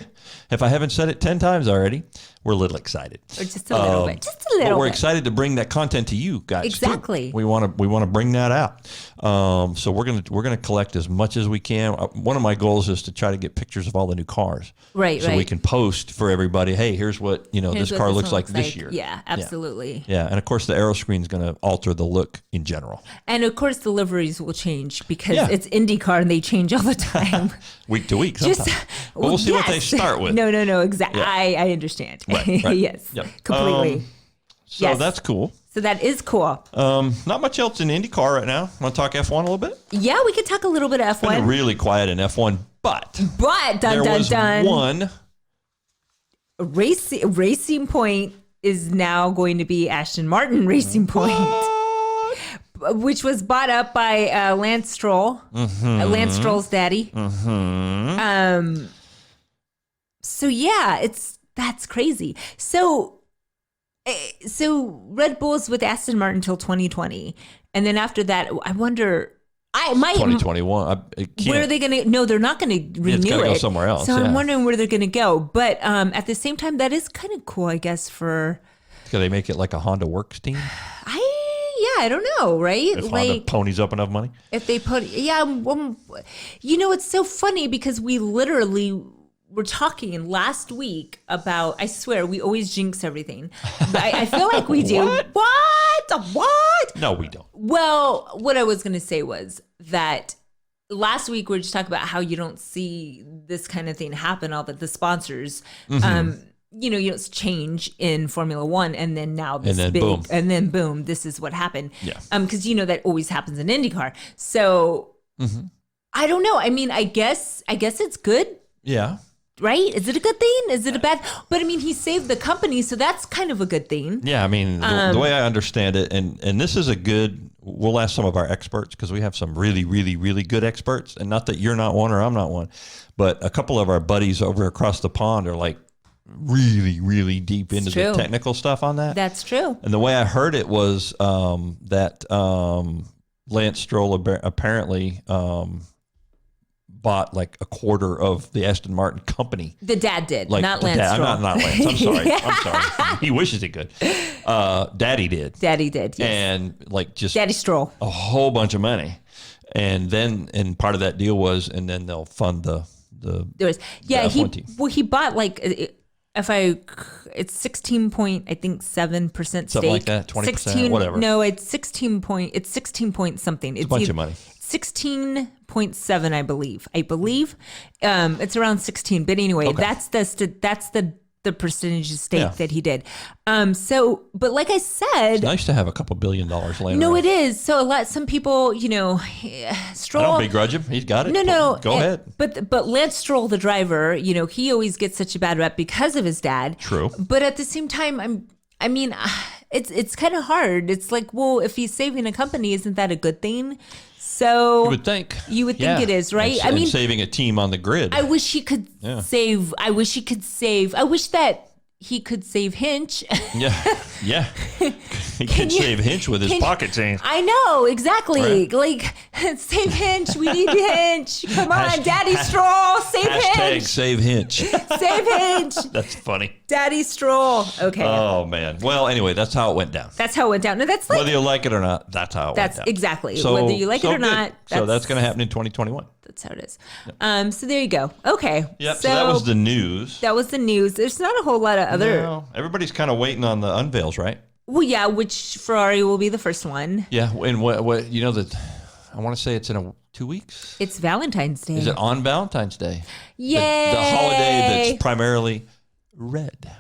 if I haven't said it 10 times already, we're a little excited. Or just a little bit. But we're excited to bring that content to you guys. Exactly. Too. We want to bring that out. So we're gonna collect as much as we can. One of my goals is to try to get pictures of all the new cars. Right. So we can post for everybody. Hey, here's what this car looks like this year. Yeah, absolutely. Yeah, and of course the aero screen is going to alter the look in general. And of course the liveries will change because it's IndyCar and they change all the time. Week to week sometimes. But we'll see what they start with. No, exactly. Yeah. I understand. Right. Yes, completely. So that's cool. So that is cool. Not much else in IndyCar right now. Want to talk F1 a little bit? Yeah, we could talk a little bit of F1. It's been really quiet in F1, but there was one. Racing Point is now going to be Aston Martin Racing Point. Which was bought up by Lance Stroll, Lance Stroll's daddy. So yeah, that's crazy. So So Red Bull's with Aston Martin until 2020. And then after that, I wonder... 2021. Where are they going to? No, they're not going to renew it. It's got to go somewhere else. So I'm wondering where they're going to go. But at the same time, that is kind of cool, I guess. Can they make it like a Honda Works team? I don't know, right? If Honda ponies up enough money. If they it's so funny because we literally were talking last week about. I swear, we always jinx everything. But I feel like we do. What? No, we don't. Well, what I was going to say was that last week we were just talking about how you don't see this kind of thing happen. All that the sponsors, you don't change in Formula One, and then now this boom, this is what happened. Yeah. Because that always happens in IndyCar. So I don't know. I mean, I guess it's good. Yeah. Right? Is it a good thing? Is it a bad? But I mean, he saved the company, so that's kind of a good thing. Yeah, I mean, the way I understand it, and this is a good. We'll ask some of our experts because we have some really, really, really good experts, and not that you're not one or I'm not one, but a couple of our buddies over across the pond are like really, really deep into the technical stuff on that. That's true. And the way I heard it was that Lance Stroll apparently. Bought like a quarter of the Aston Martin company. The dad did, not Lance Stroll. Not Lance. I'm sorry. I'm sorry. He wishes he could. Daddy did. Daddy did, yes. And like just Daddy Stroll. A whole bunch of money. And part of that deal was, and then they'll fund the he bought like it's 16.7% stake. Something like that, 20%, whatever. No, it's 16 point something. It's a bunch of money. 16.7, I believe. It's around 16. But anyway, that's the percentage of stake that he did. But like I said, it's nice to have a couple $1 billion laying No, around. it is. So some people, Stroll. I don't begrudge him. He's got it. No. Go ahead. But Lance Stroll, the driver, he always gets such a bad rep because of his dad. True. But at the same time, it's kind of hard. It's like, well, if he's saving a company, isn't that a good thing? So you would think it is, right? And saving a team on the grid. I wish he could save. I wish that he could save Hinch. Yeah. He could save Hinch with his pocket change. I know, exactly. Right. Like, save Hinch. We need Hinch. Come on, Daddy Stroll. Save Hinch. Save Hinch. Save Hinch. That's funny. Daddy Stroll. Okay. Oh, man. Well, anyway, that's how it went down. No, that's like... Whether you like it or not, that's how it went down. Exactly. So, whether you like it or not. So that's going to happen in 2021. That's how it is. Yep. So there you go. Okay. Yep. So that was the news. There's not a whole lot of other... No. Everybody's kind of waiting on the unveils, right? Well, yeah, which Ferrari will be the first one. Yeah, and what I want to say it's in 2 weeks. It's Valentine's Day. Is it on Valentine's Day? Yay! The holiday that's primarily red.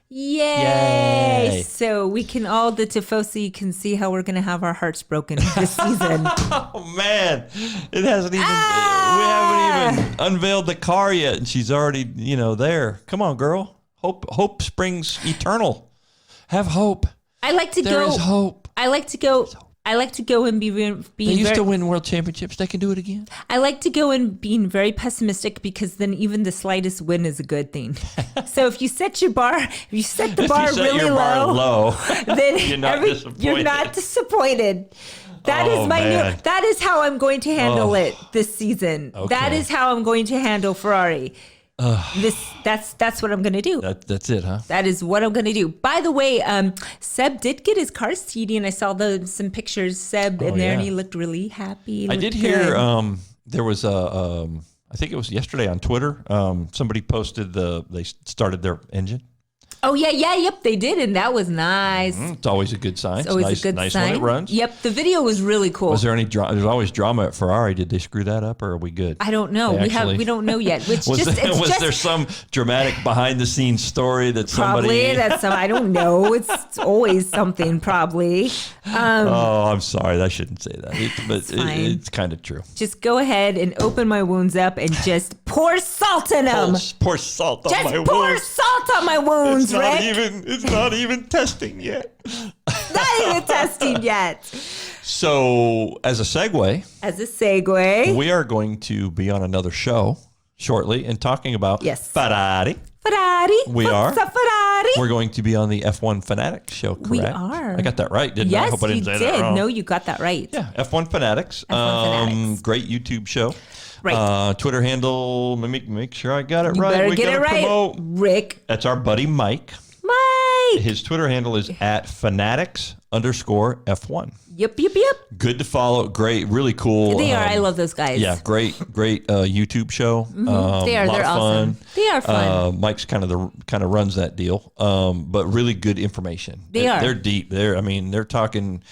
Yay! So we can the Tifosi can see how we're going to have our hearts broken this season. Oh man, it hasn't even. We haven't even unveiled the car yet, and she's already there. Come on, girl. Hope springs eternal. Have hope. I like to go. There is hope. I like to go and be. They used to win world championships. They can do it again. I like to go and being very pessimistic because then even the slightest win is a good thing. So if you set the bar really low, then you're not disappointed. That is how I'm going to handle it this season. Okay. That is how I'm going to handle Ferrari. That's what I'm going to do. That's it, huh? That is what I'm going to do. By the way, Seb did get his car seedy, and I saw some pictures, Seb, in there, and he looked really happy. I did hear there was I think it was yesterday on Twitter, somebody posted they started their engine. Oh, yep, they did, and that was nice. It's always a good sign. It's always a good nice sign. When it runs. Yep, the video was really cool. Was there any drama? There's always drama at Ferrari. Did they screw that up, or are we good? I don't know. We don't know yet. Was there some dramatic behind-the-scenes story that somebody... Probably. I don't know. It's always something, probably. I'm sorry. I shouldn't say that. It's kind of true. Just go ahead and open my wounds up and just pour salt in them. Pour salt on my wounds. Just pour salt on my wounds. It's not even testing yet. Not even testing yet. So, as a segue, we are going to be on another show shortly and talking about Ferrari. We are. Ferrari. We're going to be on the F1 Fanatics show, correct? We are. I got that right, didn't I? Yes, I hope I didn't say that wrong. No, you got that right. Yeah, F1 Fanatics. Fanatics. Great YouTube show. Right. Twitter handle, make sure I got it You right. better We get it right. Promote. Rick. That's our buddy Mike. His Twitter handle is @fanatics_F1. Yep. Good to follow. Great. Really cool. They are. I love those guys. Yeah. Great YouTube show. They are. They're awesome. They are fun. Mike's kind of runs that deal. But really good information. They're deep. They're talking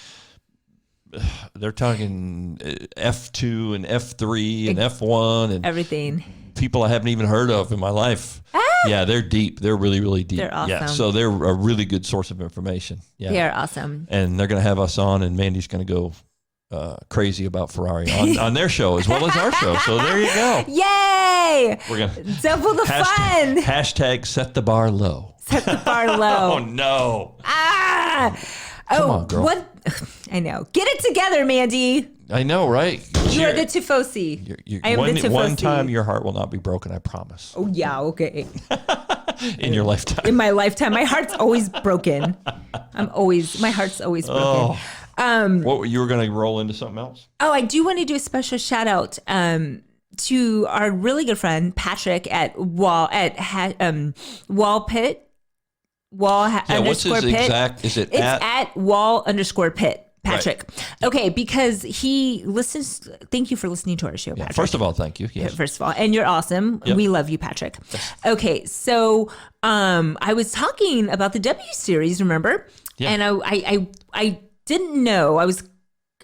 F2 and F3 and F1 and everything. People I haven't even heard of in my life. Yeah, they're deep. They're really, really deep. They're awesome. Yeah, so they're a really good source of information. Yeah, they are awesome. And they're going to have us on, and Mandy's going to go crazy about Ferrari on their show as well as our show. So there you go. Yay! We're going to double the fun. Hashtag set the bar low. Set the bar low. Oh no. Come on, girl. What? I know. Get it together, Mandy. I know, right? You are the Tifosi. I am the Tifosi. One time your heart will not be broken, I promise. Oh, yeah, okay. In your lifetime. In my lifetime. My heart's always broken. My heart's always broken. What, you were going to roll into something else? Oh, I do want to do a special shout out to our really good friend, Patrick at Wall Pit. What's his pit. exact? Is it it's at Wall_pit. Patrick. Right. Okay, because he listens. Thank you for listening to our show, Patrick. First of all, thank you. Yes. First of all, and you're awesome. Yep. We love you, Patrick. Yes. Okay, so I was talking about the W Series, remember? Yeah. And I didn't know.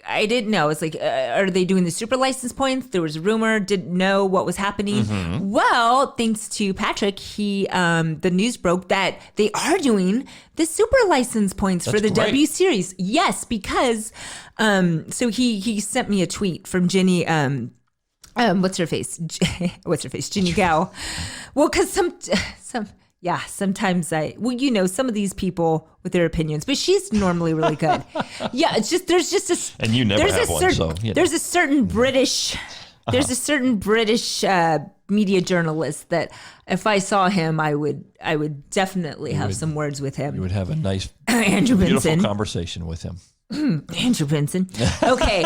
I didn't know. It's like, are they doing the super license points? There was a rumor, didn't know what was happening. Mm-hmm. Well, thanks to Patrick, the news broke that they are doing the super license points for the great. W Series. Yes, because, so he sent me a tweet from Jenny, what's her face? Jenny Gao. Well, because sometimes some of these people with their opinions, but she's normally really good. Yeah, it's just there's and you never have one. There's a certain British, media journalist that if I saw him, I would definitely have some words with him. You would have a nice, Andrew beautiful Benson. Conversation with him. Andrew Benson. Okay.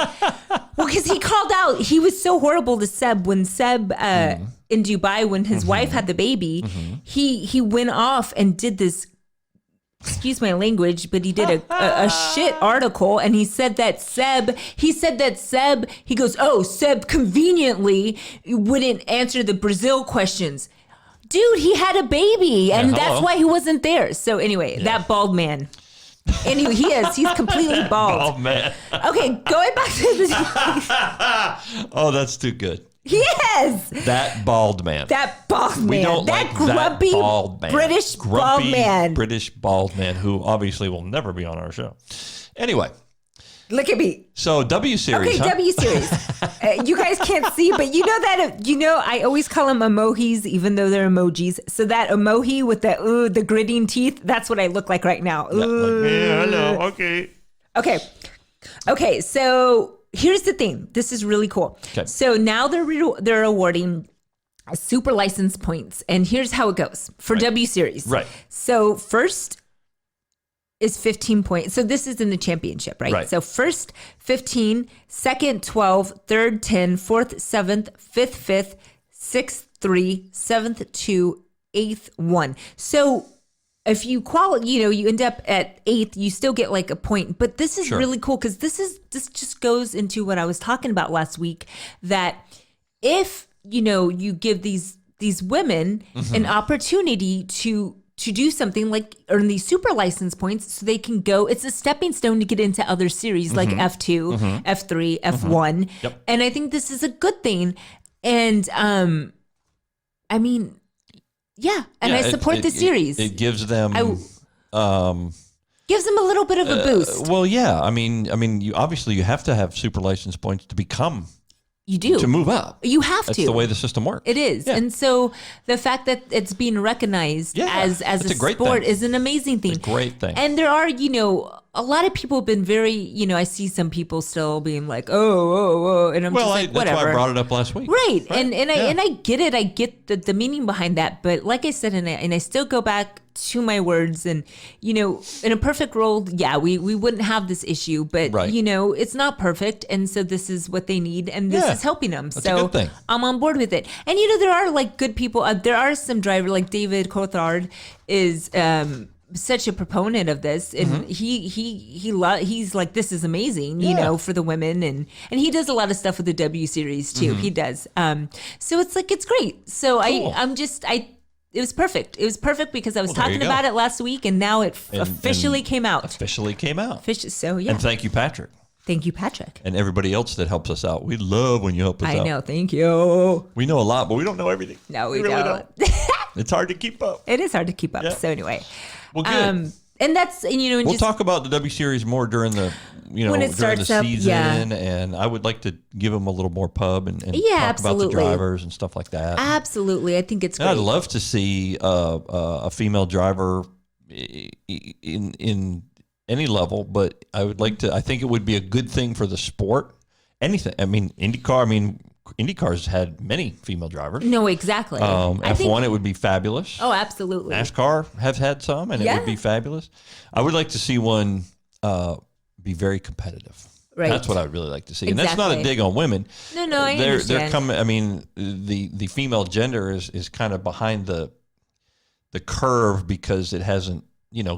Well, because he called out, he was so horrible to Seb when Seb in Dubai when his wife had the baby. He went off and did this. Excuse my language, but he did a shit article, and he said that Seb, he goes, Seb conveniently wouldn't answer the Brazil questions. Dude, he had a baby, and that's why he wasn't there. So anyway, that bald man. Anyway, he's completely bald. Bald man. Okay, going back to the... Oh, that's too good. Yes. That bald man. That bald man. We don't that like grumpy that bald man. British bald man. British bald man who obviously will never be on our show. Anyway. Look at me. So W Series. Okay, W Series. You guys can't see, but I always call them emojis, even though they're emojis. So that emoji with the gritting teeth, that's what I look like right now. Yeah, I know. Okay. Okay. So here's the thing. This is really cool. Okay. So now they're awarding super license points, and here's how it goes for W Series. Right. So first is 15 points. So this is in the championship, right? So first 15, second 12, third 10, fourth 7th, fifth 5th, sixth 3, seventh 2, eighth 1. So if you you end up at 8th, you still get like a point. But this is really cool because this just goes into what I was talking about last week, that if you give these women an opportunity to do something like earn these super license points so they can go. It's a stepping stone to get into other series like F2, F3, F1. Yep. And I think this is a good thing. And I support the series. It gives them gives them a little bit of a boost. Well, yeah. I mean, you have to have super license points to become. You do. To move up. You have to. That's the way the system works. It is. Yeah. And so the fact that it's being recognized as a great sport thing. is an amazing thing. It's a great thing. And there are, a lot of people have been very, I see some people still being like, oh, and I'm just like, whatever. That's why I brought it up last week. Right. And I get it. I get the meaning behind that. But like I said, and I still go back to my words, and, in a perfect world, we wouldn't have this issue, but, it's not perfect. And so this is what they need, and this is helping them. That's so a good thing. I'm on board with it. And, there are like good people. There are some drivers like David Coulthard is, such a proponent of this, and he's like, this is amazing, for the women, and he does a lot of stuff with the W Series too. He does. So it's like, it's great. So cool. It was perfect. It was perfect because I was talking about it last week, and now it officially came out. So yeah. And thank you, Patrick. Thank you, Patrick. And everybody else that helps us out. We love when you help us out. I know. Thank you. We know a lot, but we don't know everything. No, we really don't. It's hard to keep up. It is hard to keep up. Yeah. So anyway. Well, good. And that's, we'll talk about the W Series more during the, when it during the season. And I would like to give them a little more pub and talk about the drivers and stuff like that. Absolutely. I think it's great. I'd love to see a female driver in any level, but I would like to, I think it would be a good thing for the sport. Anything. I mean, IndyCar's had many female drivers. No, exactly. F1, it would be fabulous. Oh, absolutely. NASCAR have had some, and it would be fabulous. I would like to see one be very competitive. Right. That's what I would really like to see. Exactly. And that's not a dig on women. No, I understand. They're coming. I mean, the female gender is kind of behind the curve because it hasn't.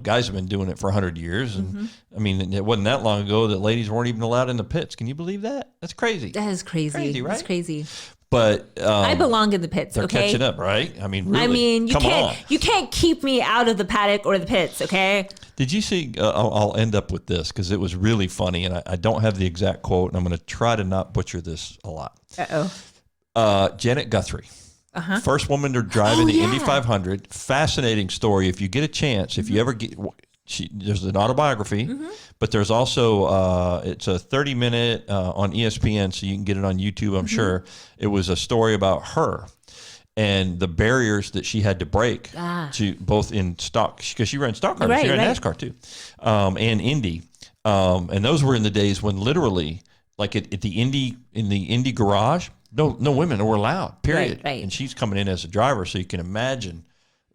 Guys have been doing it for 100 years. And I mean, it wasn't that long ago that ladies weren't even allowed in the pits. Can you believe that? That's crazy. That is crazy. Right? That's crazy. But I belong in the pits. They're okay? catching up, right? I mean, really. You can't keep me out of the paddock or the pits. Okay. Did you see? I'll end up with this because it was really funny, and I don't have the exact quote, and I'm going to try to not butcher this a lot. Janet Guthrie. First woman to drive in the Indy 500. Fascinating story. If you get a chance, if you ever get, there's an autobiography, but there's also it's a 30-minute on ESPN, so you can get it on YouTube. I'm sure it was a story about her and the barriers that she had to break to both in stock because she ran stock cars, she ran NASCAR too, and Indy, and those were in the days when literally, like in the Indy garage. No women were allowed, period. Right. And she's coming in as a driver, so you can imagine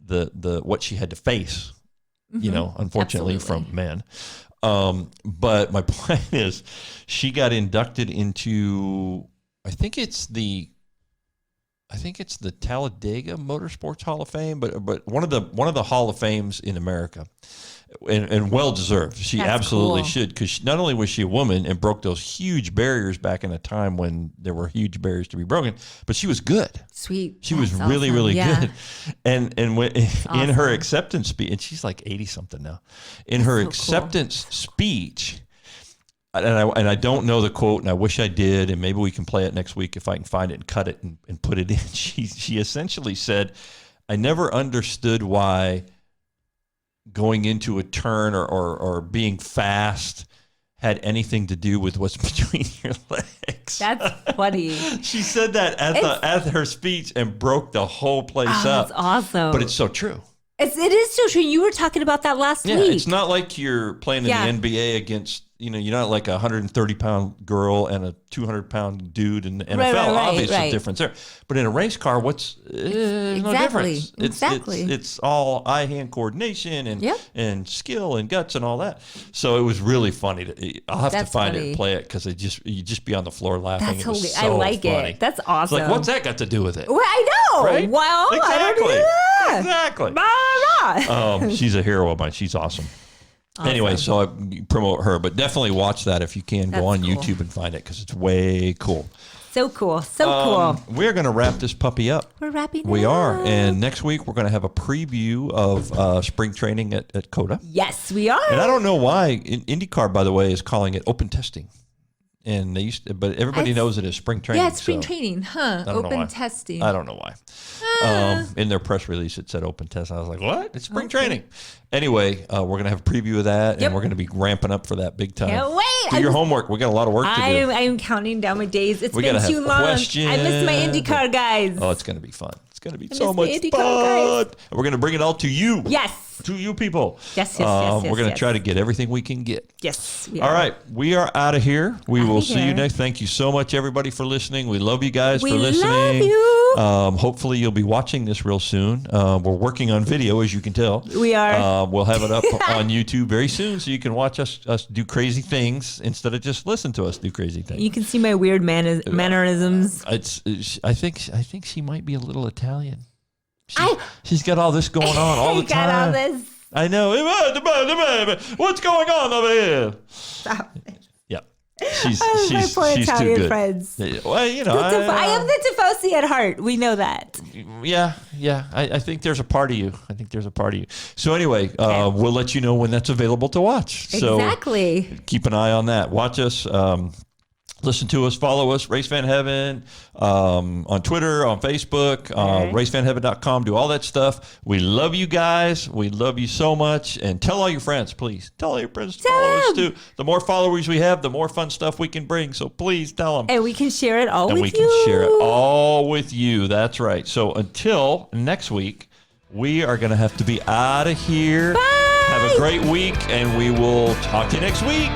the what she had to face, unfortunately from men. But my point is she got inducted into I think it's the Talladega Motorsports Hall of Fame, but one of the Hall of Fames in America. And well deserved. She absolutely should, because not only was she a woman and broke those huge barriers back in a time when there were huge barriers to be broken, but she was good. Sweet. She was really, really good. And when, in her acceptance speech, and she's like 80 something now, in her acceptance speech, and I don't know the quote, and I wish I did, and maybe we can play it next week if I can find it and cut it and put it in. She essentially said, "I never understood why going into a turn or being fast had anything to do with what's between your legs." That's funny. She said that at her speech and broke the whole place up. That's awesome. But it's so true. It is so true. You were talking about that last week. It's not like you're playing in the NBA against, you're not like a 130-pound girl and a 200-pound dude in the NFL. Right, Obviously, difference there. But in a race car, there's no difference. It's all eye-hand coordination and skill and guts and all that. So it was really funny. I'll have to find it and play it because you just be on the floor laughing. That's hilarious. So I like funny. It. That's awesome. It's like, what's that got to do with it? Well, I know. Right? Wow. Exactly. Exactly. She's a hero of mine. She's awesome. Anyway, so I promote her, but definitely watch that if you can. Go on YouTube and find it because it's way cool. So cool. Cool. We're going to wrap this puppy up. We're wrapping it up. We are. And next week, we're going to have a preview of spring training at COTA. Yes, we are. And I don't know why. IndyCar, by the way, is calling it open testing. And but everybody knows it as spring training. Yeah, it's spring training, huh? Open testing. I don't know why. In their press release, it said open test. I was like, what? It's spring training. Anyway, we're going to have a preview of that, and we're going to be ramping up for that big time. Can't wait. Do your homework. We got a lot of work to do. I am counting down my days. It's been too long. Questions. I miss my IndyCar guys. Oh, it's going to be fun. going to be so much fun. And we're going to bring it all to you. Yes. To you people. Yes. We're going to try to get everything we can get. Yes. All right. We are out of here. We will see you next. Thank you so much, everybody, for listening. We love you guys for listening. We love you. Hopefully, you'll be watching this real soon. We're working on video, as you can tell. We are. We'll have it up on YouTube very soon, so you can watch us do crazy things instead of just listen to us do crazy things. You can see my weird mannerisms. I think she might be a little Italian. She's got all this going on all the time. Got all this. I know. What's going on over here? Stop it. Yeah. She's my poor Italian too good. friends. Well, you know. I am the Tifosi at heart. We know that. Yeah. I think there's a part of you. So anyway, we'll let you know when that's available to watch. Exactly. So keep an eye on that. Watch us. Listen to us, follow us, RaceFanHeaven, on Twitter, on Facebook, RaceFanHeaven.com, do all that stuff. We love you guys. We love you so much. And tell all your friends, please. Tell all your friends to follow us too. The more followers we have, the more fun stuff we can bring. So please tell them. And we can share it all with you. And we can share it all with you. That's right. So until next week, we are going to have to be out of here. Bye. Have a great week, and we will talk to you next week.